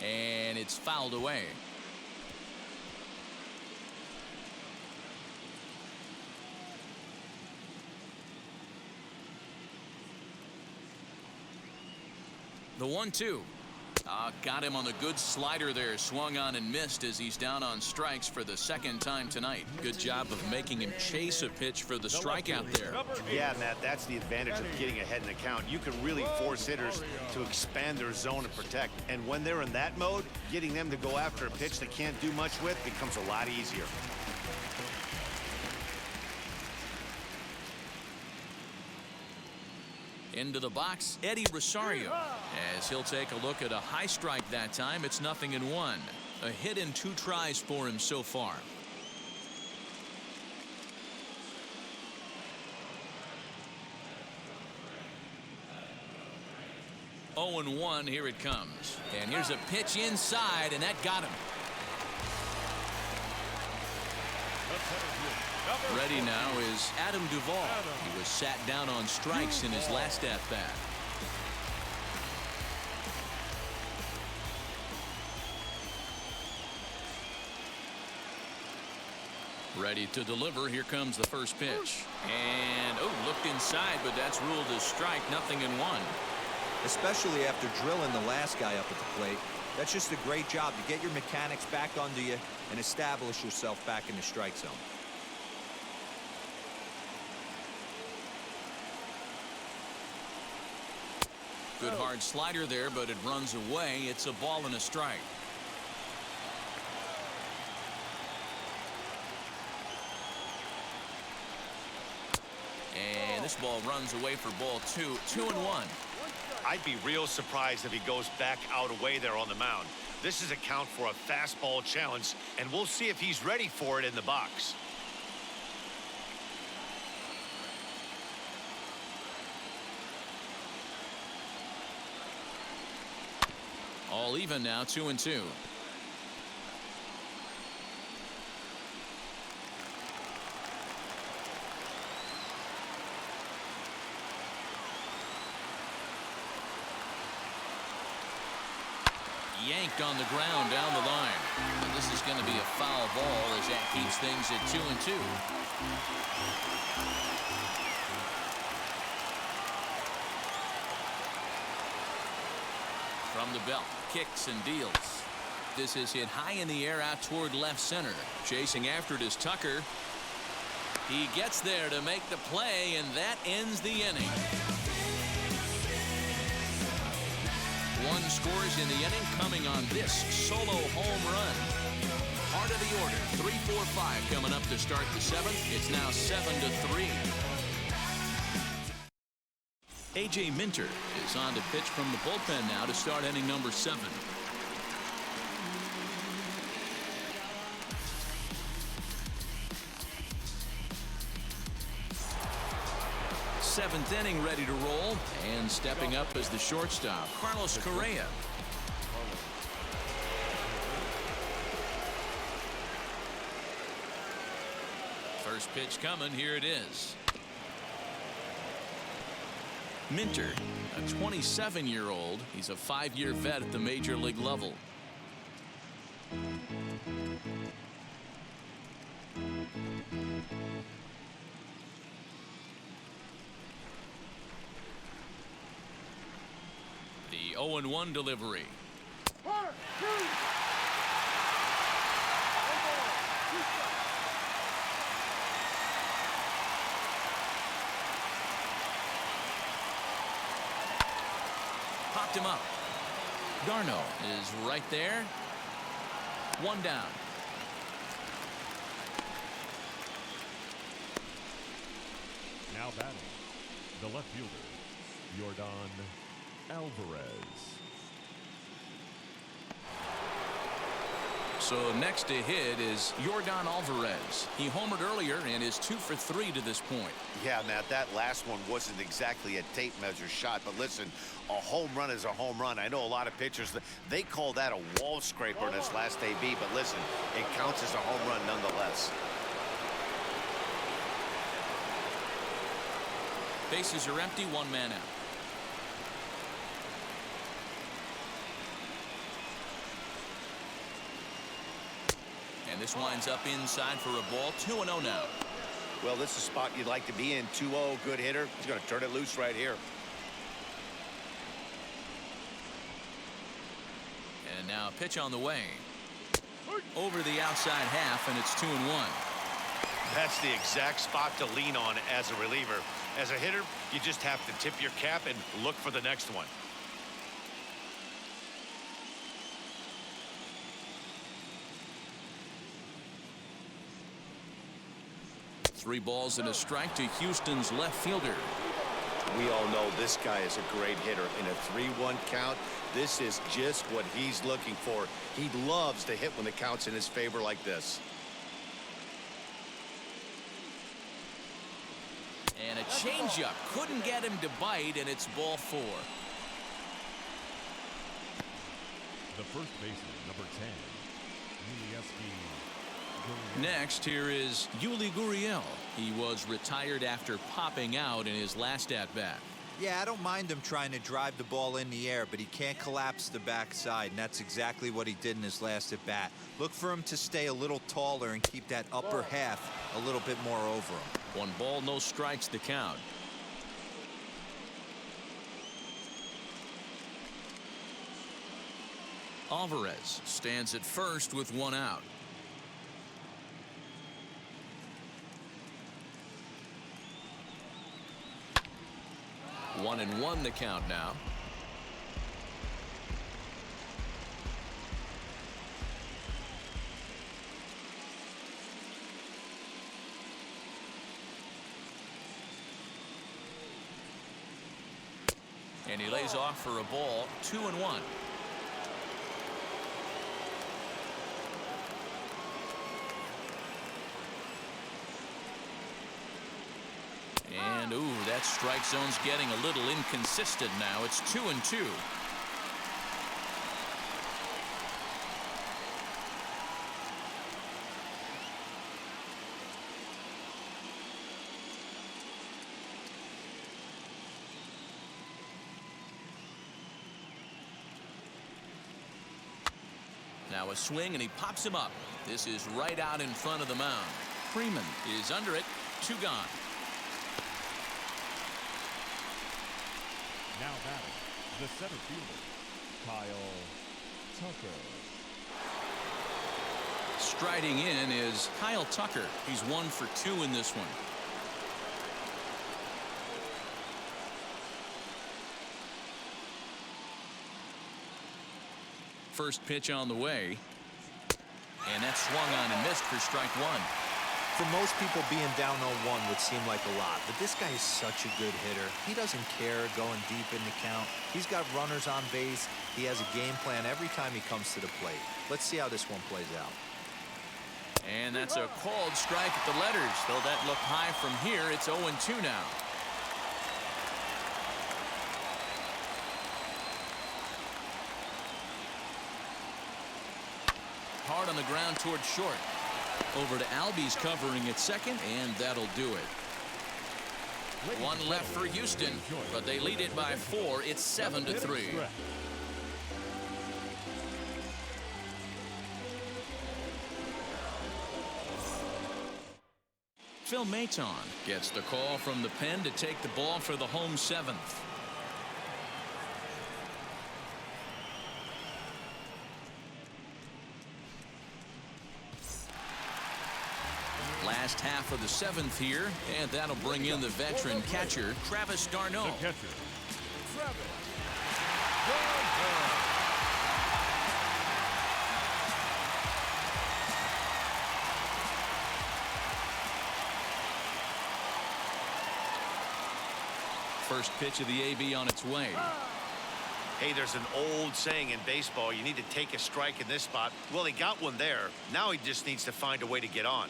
And it's fouled away. The 1-2. Got him on the good slider there. Swung on and missed as he's down on strikes for the second time tonight. Good job of making him chase a pitch for the strikeout there. Yeah, Matt, that's the advantage of getting ahead in the count. You can really force hitters to expand their zone and protect. And when they're in that mode, getting them to go after a pitch they can't do much with becomes a lot easier. Into the box, Eddie Rosario, as he'll take a look at a high strike that time. It's 0-1. A hit in 2 tries for him so far. Oh and 1, here it comes. And here's a pitch inside, and that got him. Ready now is Adam Duvall. He was sat down on strikes in his last at-bat. Ready to deliver. Here comes the first pitch. And, looked inside, but that's ruled as strike. 0-1. Especially after drilling the last guy up at the plate. That's just a great job to get your mechanics back under you and establish yourself back in the strike zone. Good hard slider there, but it runs away. It's a ball and a strike. And this ball runs away for ball 2. 2-1. I'd be real surprised if he goes back out away there on the mound. This is a count for a fastball challenge, and we'll see if he's ready for it in the box. All even now, 2-2. Yanked on the ground down the line. And this is going to be a foul ball as that keeps things at 2-2. From the belt, kicks and deals. This is hit high in the air out toward left center. Chasing after it is Tucker. He gets there to make the play, and that ends the inning. 1 scores in the inning, coming on this solo home run. Part of the order, 3-4-5 coming up to start the 7th. It's now 7-3. A.J. Minter is on to pitch from the bullpen now to start inning number 7. Seventh inning ready to roll, and stepping up as the shortstop, Carlos Correa. First pitch coming, here it is. Minter, a 27-year-old. He's a 5-year vet at the major league level. The 0-1 delivery. 1, 2. Popped him up. Garno is right there. 1 down. Now batting, the left fielder, Jordan Alvarez. So next to hit is Jorge Alvarez. He homered earlier and is 2 for 3 to this point. Yeah, Matt, that last one wasn't exactly a tape measure shot, but listen, a home run is a home run. I know a lot of pitchers, they call that a wall scraper in this last AB, but listen, it counts as a home run nonetheless. Bases are empty, 1 man out. And this winds up inside for a ball. 2-0 now. Well, this is a spot you'd like to be in. 2-0, good hitter. He's going to turn it loose right here. And now a pitch on the way. Over the outside half, and it's 2-1. That's the exact spot to lean on as a reliever. As a hitter, you just have to tip your cap and look for the next one. Three balls and a strike to Houston's left fielder. We all know this guy is a great hitter. In a 3-1 count, this is just what he's looking for. He loves to hit when the count's in his favor like this. And a changeup couldn't get him to bite, and it's ball 4. The first baseman, number 10, Yuli Guriel. Next, here is Yuli Guriel. He was retired after popping out in his last at-bat. Yeah, I don't mind him trying to drive the ball in the air, but he can't collapse the backside, and that's exactly what he did in his last at-bat. Look for him to stay a little taller and keep that upper half a little bit more over him. 1 ball, no strikes to count. Alvarez stands at first with 1 out. 1-1 the count now. And he lays off for a ball. 2-1. And ooh, that strike zone's getting a little inconsistent now. It's 2-2. Now a swing, and he pops him up. This is right out in front of the mound. Freeman is under it. 2 gone. Now batting, the center fielder, Kyle Tucker. Striding in is Kyle Tucker. He's 1 for 2 in this one. First pitch on the way. And that swung on and missed for strike 1. For most people, being down 0-1 would seem like a lot, but this guy is such a good hitter. He doesn't care going deep in the count. He's got runners on base. He has a game plan every time he comes to the plate. Let's see how this one plays out. And that's a called strike at the letters. Though that looked high from here, it's 0-2 now. Hard on the ground towards short. Over to Albies covering at second, and that'll do it. 1 left for Houston, but they lead it by 4. It's 7-3. Phil Maton gets the call from the pen to take the ball for the home 7th. Last half of the 7th here, and that'll bring in the veteran catcher, Travis d'Arnaud. The catcher, Travis d'Arnaud. First pitch of the AB on its way. Hey, there's an old saying in baseball, you need to take a strike in this spot. Well, he got one there. Now he just needs to find a way to get on.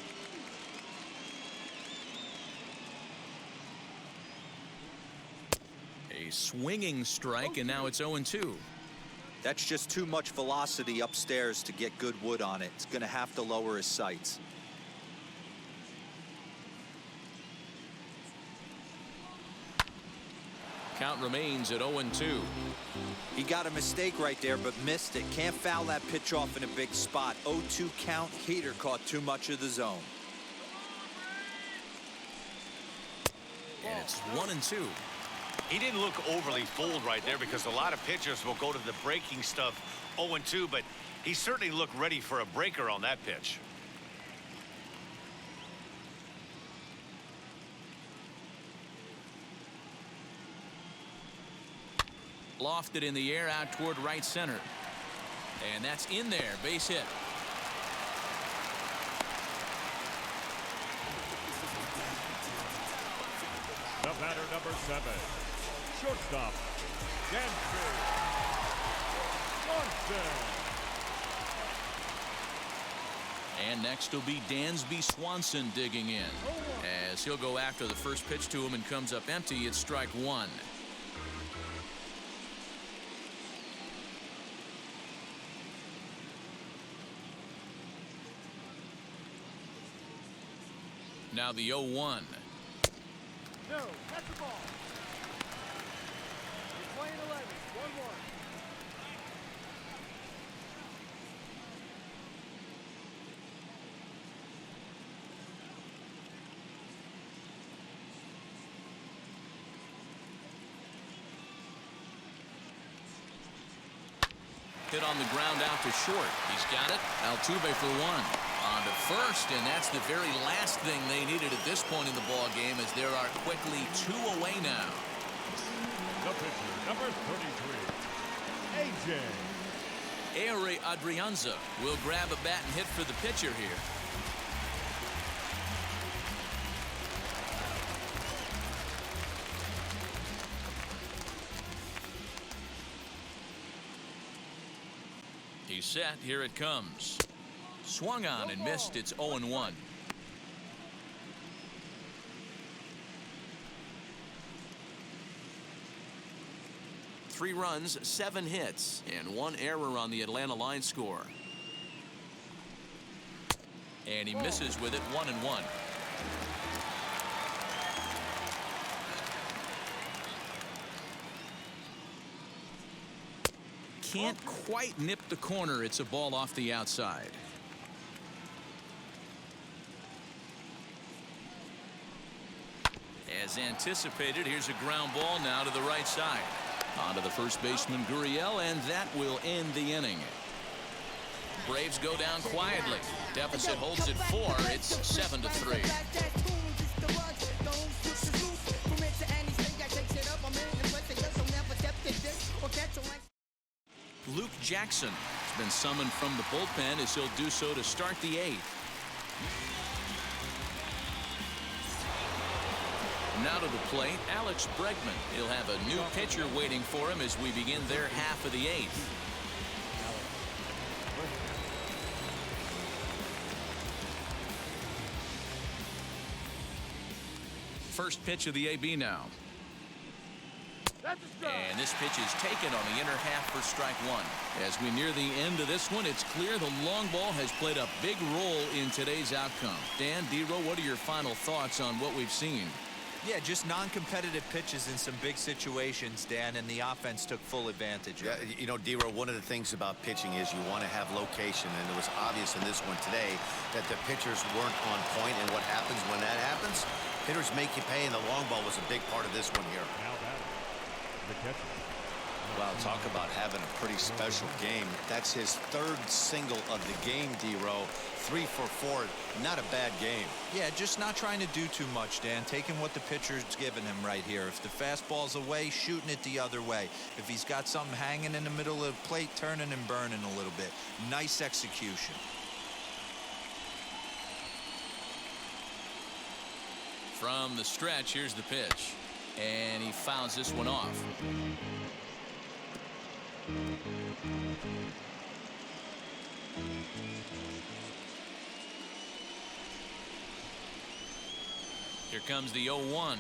A swinging strike, and now it's 0-2. That's just too much velocity upstairs to get good wood on it. It's going to have to lower his sights. Count remains at 0-2. He got a mistake right there, but missed it. Can't foul that pitch off in a big spot. 0-2 count. Heater caught too much of the zone. And it's 1-2. He didn't look overly fooled right there because a lot of pitchers will go to the breaking stuff 0-2, but he certainly looked ready for a breaker on that pitch. Lofted in the air out toward right center. And that's in there. Base hit. The batter, number 7, shortstop, Dansby Swanson. And next will be Dansby Swanson digging in. As he'll go after the first pitch to him and comes up empty. It's strike one. Now the 0-1. No, that's the ball. You're playing 11, 1-1. Hit on the ground out to short. He's got it. Altuve for one. On to first, and that's the very last thing they needed at this point in the ball game, as there are quickly 2 away now. The pitcher, number 33, AJ. Ehre Adrianza will grab a bat and hit for the pitcher here. He's set. Here it comes. Swung on and missed. It's 0-1. Three runs, 7 hits, and 1 error on the Atlanta line score. And he misses with it. 1-1. Can't quite nip the corner. It's a ball off the outside. As anticipated, here's a ground ball now to the right side. On to the first baseman, Guriel, and that will end the inning. Braves go down quietly. Deficit holds at 4. It's 7-3. Luke Jackson has been summoned from the bullpen, as he'll do so to start the 8th. Now to the plate, Alex Bregman. He'll have a new pitcher waiting for him as we begin their half of the 8th. First pitch of the AB now. And this pitch is taken on the inner half for strike one. As we near the end of this one, it's clear the long ball has played a big role in today's outcome. Dan, D-Row, what are your final thoughts on what we've seen? Yeah, just non-competitive pitches in some big situations, Dan, and the offense took full advantage of it. Yeah, you know, D-Row, one of the things about pitching is you want to have location, and it was obvious in this one today that the pitchers weren't on point, and what happens when that happens? Hitters make you pay, and the long ball was a big part of this one here. Now batting, the catcher. Well, talk about having a pretty special game. That's his 3rd single of the game, D-Row. 3 for 4. Not a bad game. Yeah, just not trying to do too much, Dan. Taking what the pitcher's giving him right here. If the fastball's away, shooting it the other way. If he's got something hanging in the middle of the plate, turning and burning a little bit. Nice execution. From the stretch, here's the pitch. And he fouls this one off. Here comes the 0-1.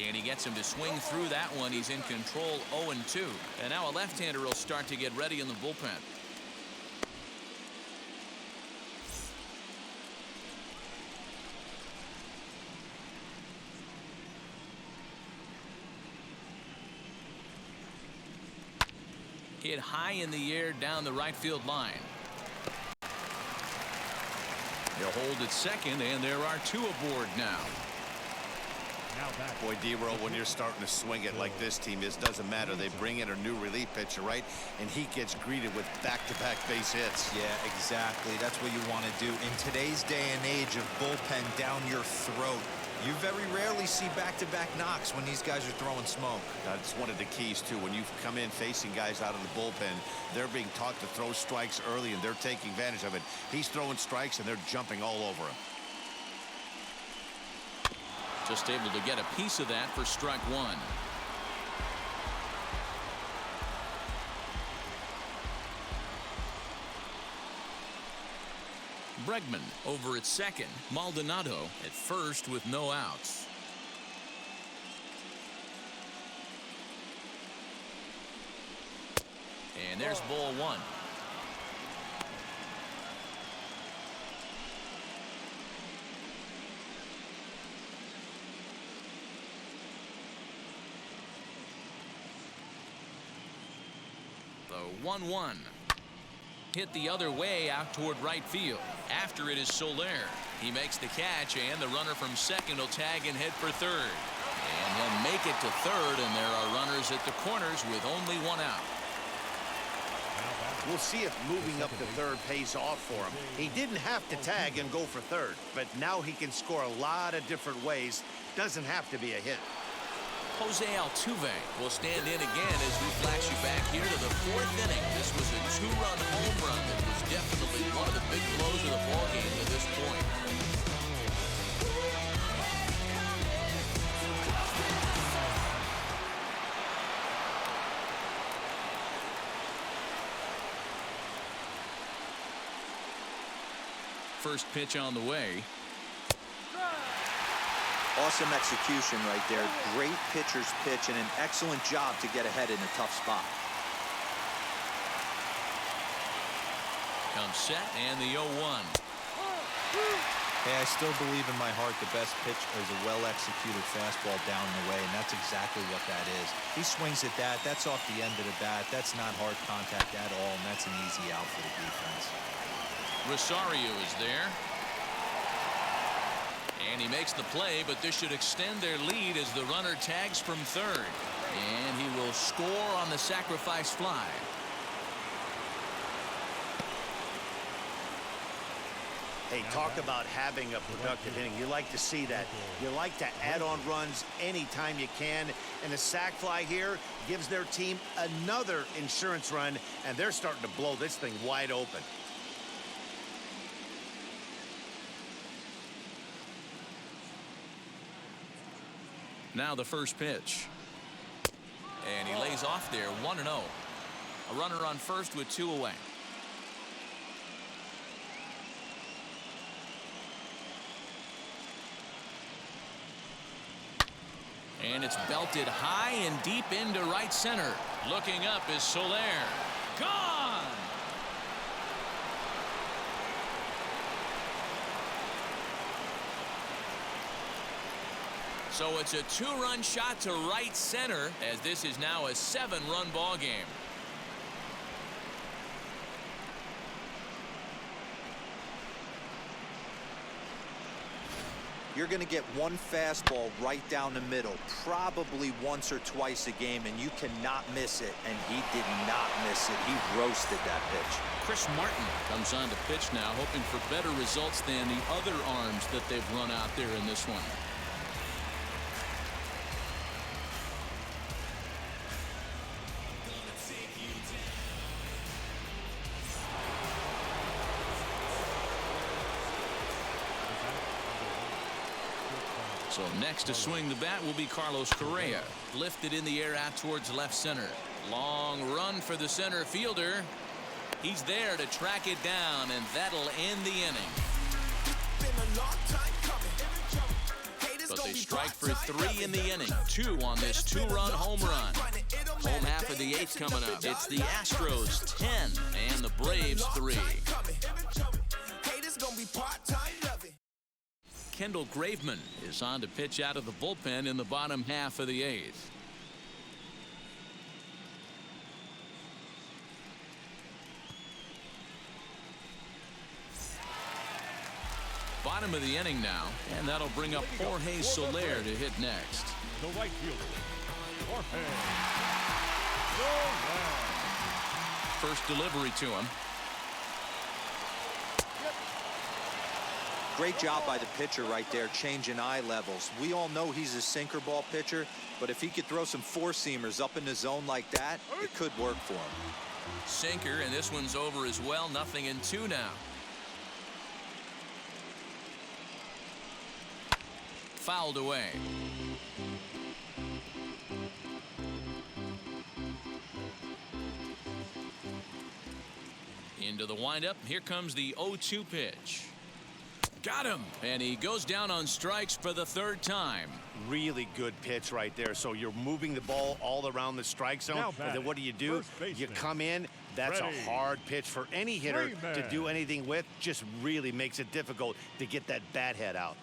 And he gets him to swing through that one. He's in control, 0-2. And now a left-hander will start to get ready in the bullpen. Hit high in the air down the right field line. They'll hold at second, and there are two aboard now. Boy, D-Roll, when you're starting to swing it like this team is, doesn't matter. They bring in a new relief pitcher, right? And he gets greeted with back-to-back base hits. Yeah, exactly. That's what you want to do. In today's day and age of bullpen down your throat, you very rarely see back-to-back knocks when these guys are throwing smoke. That's one of the keys, too. When you come in facing guys out of the bullpen, they're being taught to throw strikes early, and they're taking advantage of it. He's throwing strikes, and they're jumping all over him. Just able to get a piece of that for strike one. Bregman over at second. Maldonado at first with no outs. And there's ball one. The 1-1. Hit the other way out toward right field. After it is Soler. He makes the catch, and the runner from second will tag and head for third. And he'll make it to third, and there are runners at the corners with only one out. We'll see if moving up to third pays off for him. He didn't have to tag and go for third, but now he can score a lot of different ways. Doesn't have to be a hit. Jose Altuve will stand in again as we flash you back here to the fourth inning. This was a two-run home run that was definitely one of the big blows of the ballgame to this point. First pitch on the way. Awesome execution right there. Great pitcher's pitch and an excellent job to get ahead in a tough spot. Comes set and the 0-1. Hey, I still believe in my heart the best pitch is a well-executed fastball down and away, and that's exactly what that is. He swings at that. That's off the end of the bat. That's not hard contact at all, and that's an easy out for the defense. Rosario is there. And he makes the play, but this should extend their lead as the runner tags from third. And he will score on the sacrifice fly. Hey, talk about having a productive inning. You like to see that. You like to add on runs anytime you can. And the sac fly here gives their team another insurance run, and they're starting to blow this thing wide open. Now the first pitch. And he lays off there, 1-0. A runner on first with two away. And it's belted high and deep into right center. Looking up is Soler. Gone! So it's a two-run shot to right center as this is now a 7-run ball game. You're going to get one fastball right down the middle, probably once or twice a game, and you cannot miss it. And he did not miss it. He roasted that pitch. Chris Martin comes on to pitch now, hoping for better results than the other arms that they've run out there in this one. So next to swing the bat will be Carlos Correa. Lifted in the air out towards left center. Long run for the center fielder. He's there to track it down, and that'll end the inning. But they strike for 3 in the inning. 2 on this 2-run home run. Home half of the 8th coming up. It's the Astros 10 and the Braves 3. Kendall Graveman is on to pitch out of the bullpen in the bottom half of the 8th. Bottom of the inning now, and that'll bring up Jorge Soler to hit next. The right fielder, Jorge Soler. First delivery to him. Great job by the pitcher right there, changing eye levels. We all know he's a sinker ball pitcher, but if he could throw some four-seamers up in the zone like that, it could work for him. Sinker, and this one's over as well. 0-2 now. Fouled away. Into the windup. Here comes the 0-2 pitch. Got him. And he goes down on strikes for the 3rd time. Really good pitch right there. So you're moving the ball all around the strike zone. And then what do? You come in. That's Freddy a hard pitch for any hitter to do anything with. Just really makes it difficult to get that bat head out.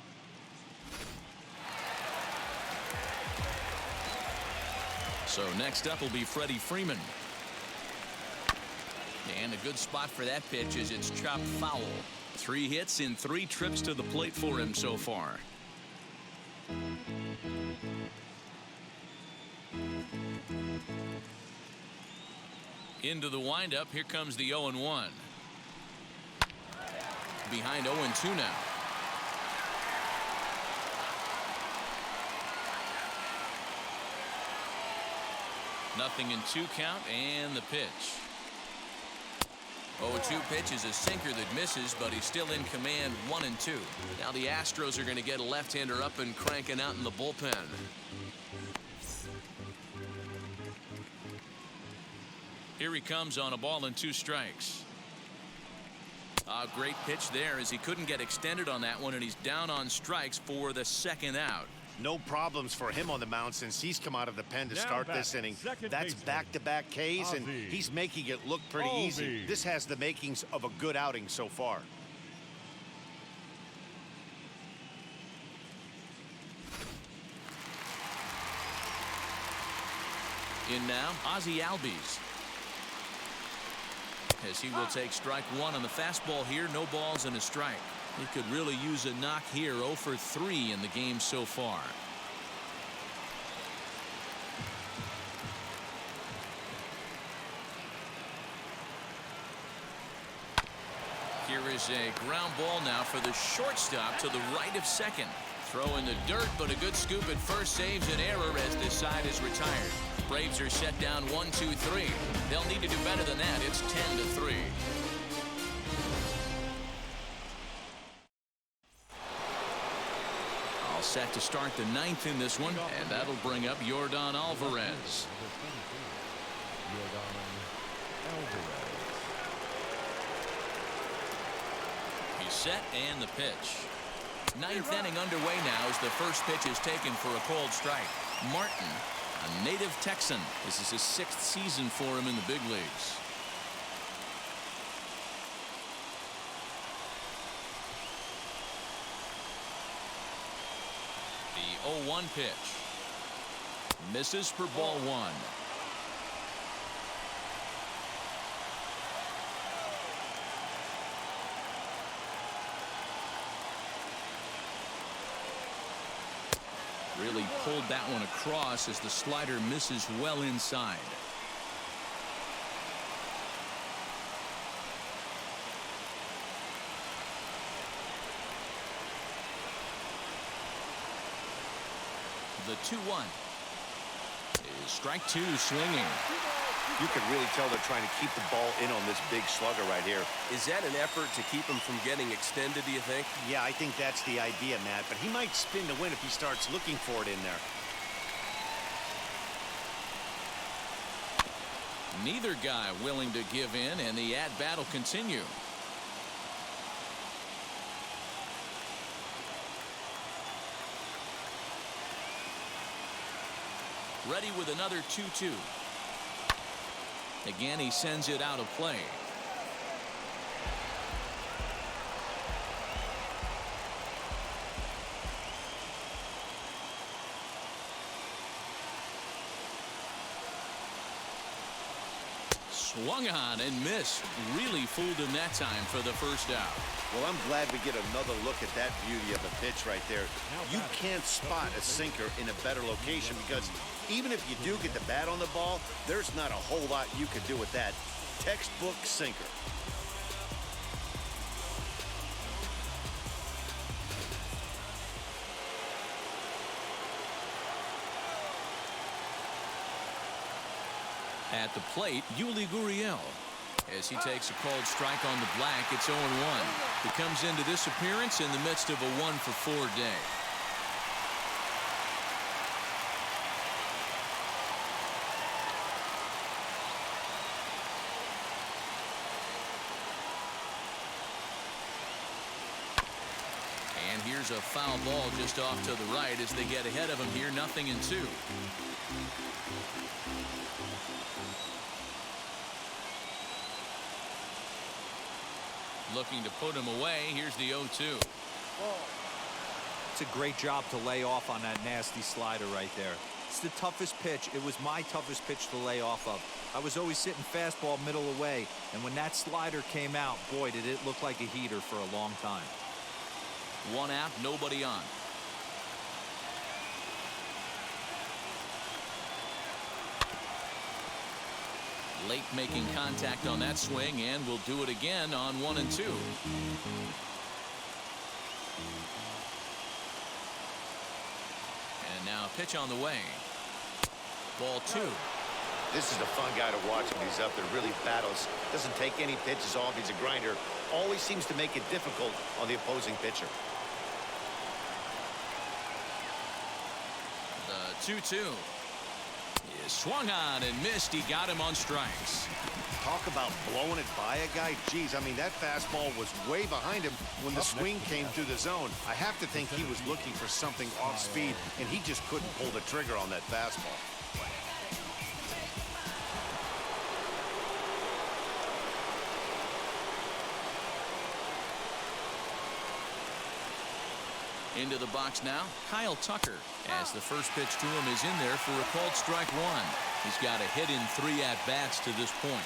So next up will be Freddy Freeman. And a good spot for that pitch is it's chopped foul. 3 hits in 3 trips to the plate for him so far. Into the windup. Here comes the 0-1. Behind 0-2 now. Nothing in 2 count, and the pitch. 0-2 pitch is a sinker that misses, but he's still in command. 1-2. Now the Astros are going to get a left-hander up and cranking out in the bullpen. Here he comes on a ball and 2 strikes. A great pitch there as he couldn't get extended on that one, and he's down on strikes for the 2nd out. No problems for him on the mound since he's come out of the pen to start this inning. That's back-to-back Ks, and he's making it look pretty easy. This has the makings of a good outing so far. In now, Ozzie Albies. As he will take strike 1 on the fastball here. No balls and a strike. He could really use a knock here. 0 for 3 in the game so far. Here is a ground ball now for the shortstop to the right of second. Throw in the dirt, but a good scoop at first saves an error as this side is retired. Braves are set down 1-2-3. They'll need to do better than that. It's 10-3. All set to start the 9th in this one, and that'll bring up Yordan Alvarez. He's set, and the pitch. 9th inning underway now as the first pitch is taken for a cold strike. Martin, a native Texan. This is his 6th season for him in the big leagues. The 0-1 pitch. Misses for ball 1. Really pulled that one across as the slider misses well inside. The 2-1 is strike 2 swinging. You can really tell they're trying to keep the ball in on this big slugger right here. Is that an effort to keep him from getting extended, do you think? Yeah, I think that's the idea, Matt. But he might spin to win if he starts looking for it in there. Neither guy willing to give in, and the at-bat will continue. Ready with another 2-2. Again, he sends it out of play. Swung on and missed. Really fooled him that time for the first out. Well, I'm glad we get another look at that beauty of a pitch right there. You can't spot a sinker in a better location because even if you do get the bat on the ball, there's not a whole lot you can do with that. Textbook sinker. At the plate, Yuli Guriel. As he takes a called strike on the black, it's 0-1. He comes into this appearance in the midst of a 1-for-4 day. And here's a foul ball just off to the right as they get ahead of him here, 0-2. Looking to put him away. Here's the 0-2. It's a great job to lay off on that nasty slider right there. It's the toughest pitch. It was my toughest pitch to lay off of. I was always sitting fastball middle away, and when that slider came out, boy, did it look like a heater for a long time. 1 out, nobody on. Late making contact on that swing, and will do it again on 1 and 2. And now a pitch on the way. Ball 2. This is a fun guy to watch when he's up there. Really battles. Doesn't take any pitches off. He's a grinder. Always seems to make it difficult on the opposing pitcher. The 2-2. Is swung on and missed. He got him on strikes. Talk about blowing it by a guy. Geez, I mean, that fastball was way behind him when the swing came through the zone. I have to think he was looking for something off speed, and he just couldn't pull the trigger on that fastball. Into the box now, Kyle Tucker, as the first pitch to him is in there for a called strike 1. He's got a hit in 3 at-bats to this point.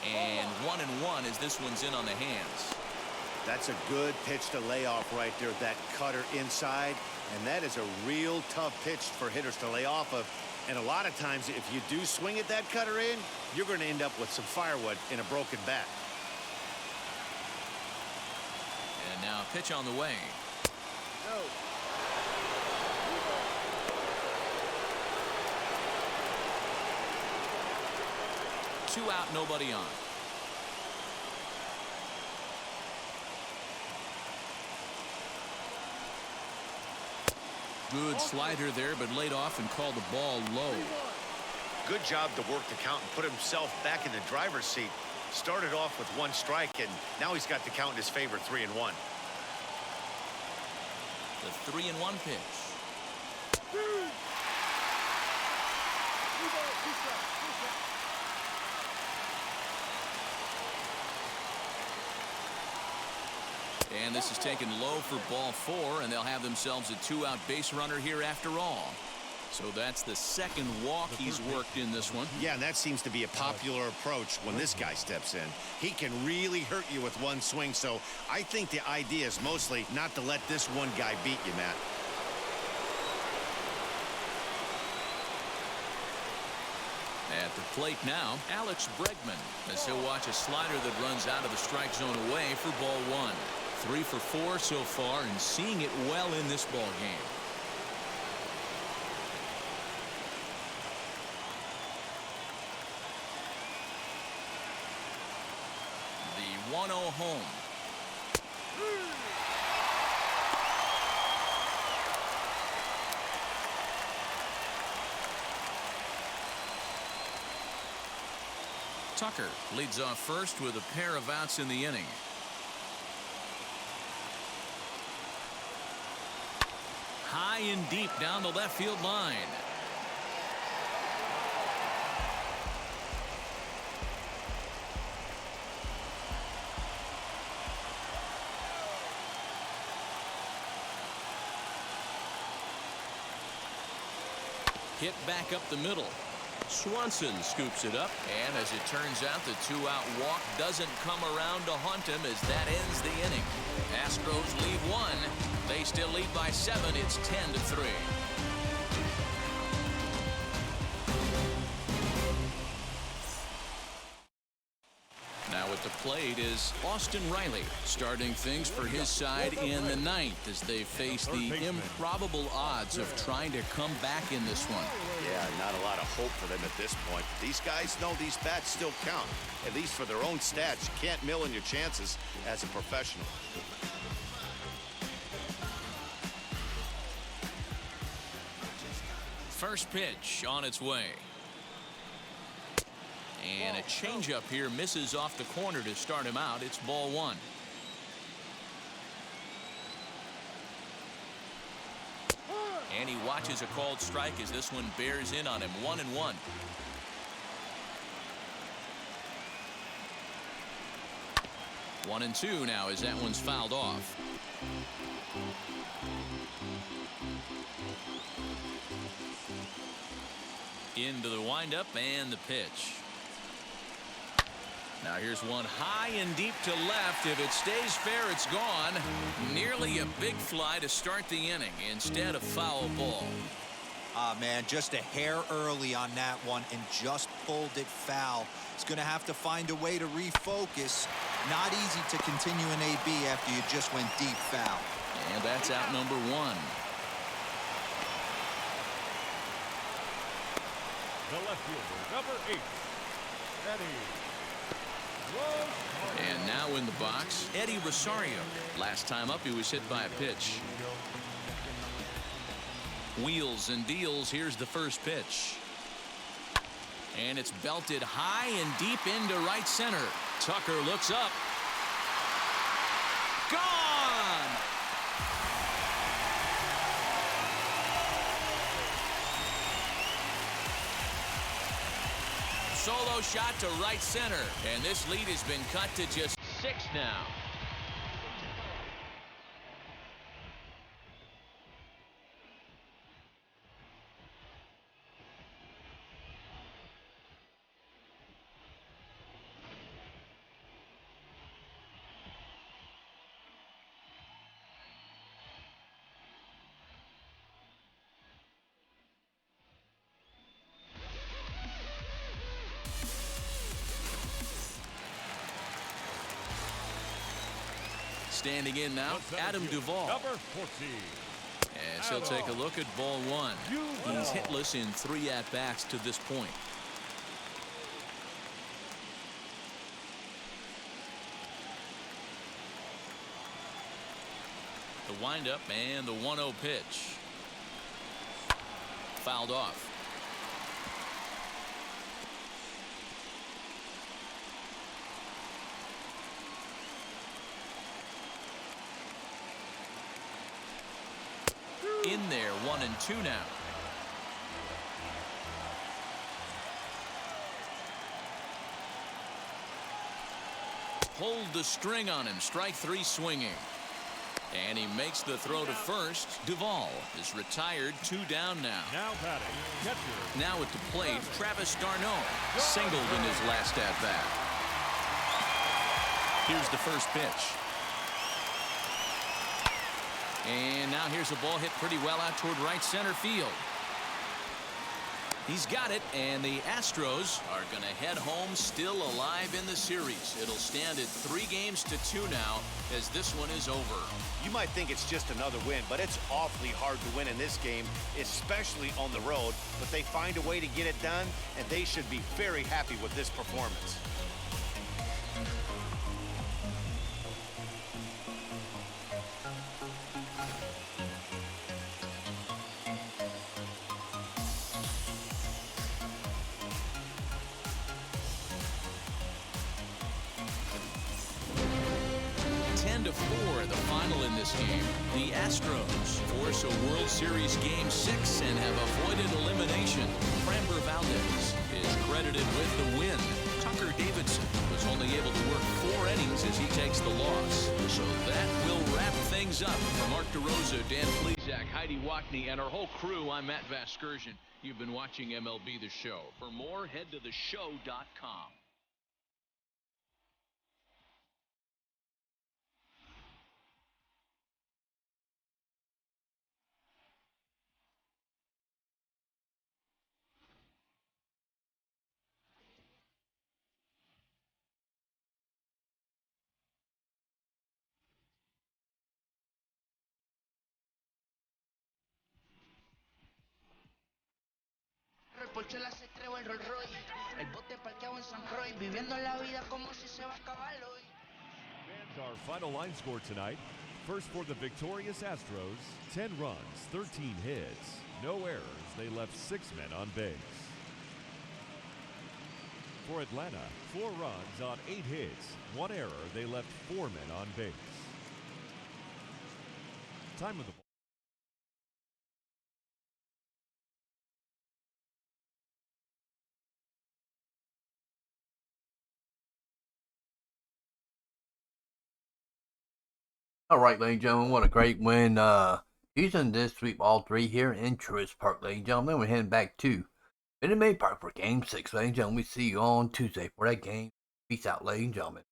And 1-1 as this one's in on the hands. That's a good pitch to lay off right there, that cutter inside. And that is a real tough pitch for hitters to lay off of. And a lot of times, if you do swing at that cutter in, you're going to end up with some firewood in a broken bat. And now a pitch on the way. No. 2 out, nobody on. Good slider there, but laid off and called the ball low. Good job to work the count and put himself back in the driver's seat. Started off with 1 strike, and now he's got the count in his favor, 3-1. The 3-1 pitch. And this is taken low for ball 4, and they'll have themselves a 2-out base runner here after all. So that's the second walk he's worked in this one. Yeah, and that seems to be a popular approach when this guy steps in. He can really hurt you with 1 swing, so I think the idea is mostly not to let this one guy beat you, Matt. At the plate now, Alex Bregman, as he'll watch a slider that runs out of the strike zone away for ball 1. 3 for 4 so far, and seeing it well in this ball game. The 1-0 home. Tucker leads off first with a pair of outs in the inning. High and deep down the left field line. Hit back up the middle. Swanson scoops it up, and as it turns out, the two-out walk doesn't come around to haunt him as that ends the inning. Astros leave one. They still lead by 7. It's 10-3. Now at the plate is Austin Reilly, starting things for his side in the 9th as they face the improbable odds of trying to come back in this one. Yeah, not a lot of hope for them at this point. These guys know these bats still count, at least for their own stats. You can't mill in your chances as a professional. First pitch on its way. And a changeup here misses off the corner to start him out. It's ball 1. And he watches a called strike as this one bears in on him. 1-1. One and two now as that one's fouled off. Into the windup and the pitch. Now here's one high and deep to left. If it stays fair, it's gone. Nearly a big fly to start the inning. Instead, a foul ball. Man, just a hair early on that one and just pulled it foul. He's going to have to find a way to refocus. Not easy to continue an AB after you just went deep foul. And that's out number 1. The left fielder, number 8, Freddy. And now in the box, Eddie Rosario. Last time up, he was hit by a pitch. Wheels and deals. Here's the first pitch. And it's belted high and deep into right center. Tucker looks up. Gone! Solo shot to right center, and this lead has been cut to just 6 now. Standing in now, Adam Duvall. Number 14. As he'll take a look at ball 1. He's hitless in 3 at-bats to this point. The windup and the 1-0 pitch. Fouled off. In there, 1-2 now. Pulled the string on him. Strike 3 swinging. And he makes the throw to first. Duvall is retired. 2 down now. Now batting, catcher. Now at the plate, Travis d'Arnaud singled in his last at-bat. Here's the first pitch. And now here's a ball hit pretty well out toward right center field. He's got it, and the Astros are going to head home still alive in the series. It'll stand at 3-2 now as this one is over. You might think it's just another win, but it's awfully hard to win in this game, especially on the road. But they find a way to get it done, and they should be very happy with this performance. 7-4, the final in this game. The Astros force a World Series Game 6 and have avoided elimination. Framber Valdez is credited with the win. Tucker Davidson was only able to work 4 innings as he takes the loss. So that will wrap things up. For Mark DeRosa, Dan Plesac, Heidi Watney, and our whole crew, I'm Matt Vasgersian. You've been watching MLB The Show. For more, head to theshow.com. El Porsche la se trevo el Rolls Royce, el bote parqueado en San Roy, viviendo la vida como si se va a acabar hoy. And our final line score tonight. First for the victorious Astros, 10 runs, 13 hits, no errors. They left 6 men on base. For Atlanta, 4 runs on 8 hits, 1 error. They left 4 men on base. Time of the ball. All right, ladies and gentlemen, what a great win. Houston did sweep all 3 here in Truist Park, ladies and gentlemen. We're heading back to Minute Maid Park for Game 6, ladies and gentlemen. We see you on Tuesday for that game. Peace out, ladies and gentlemen.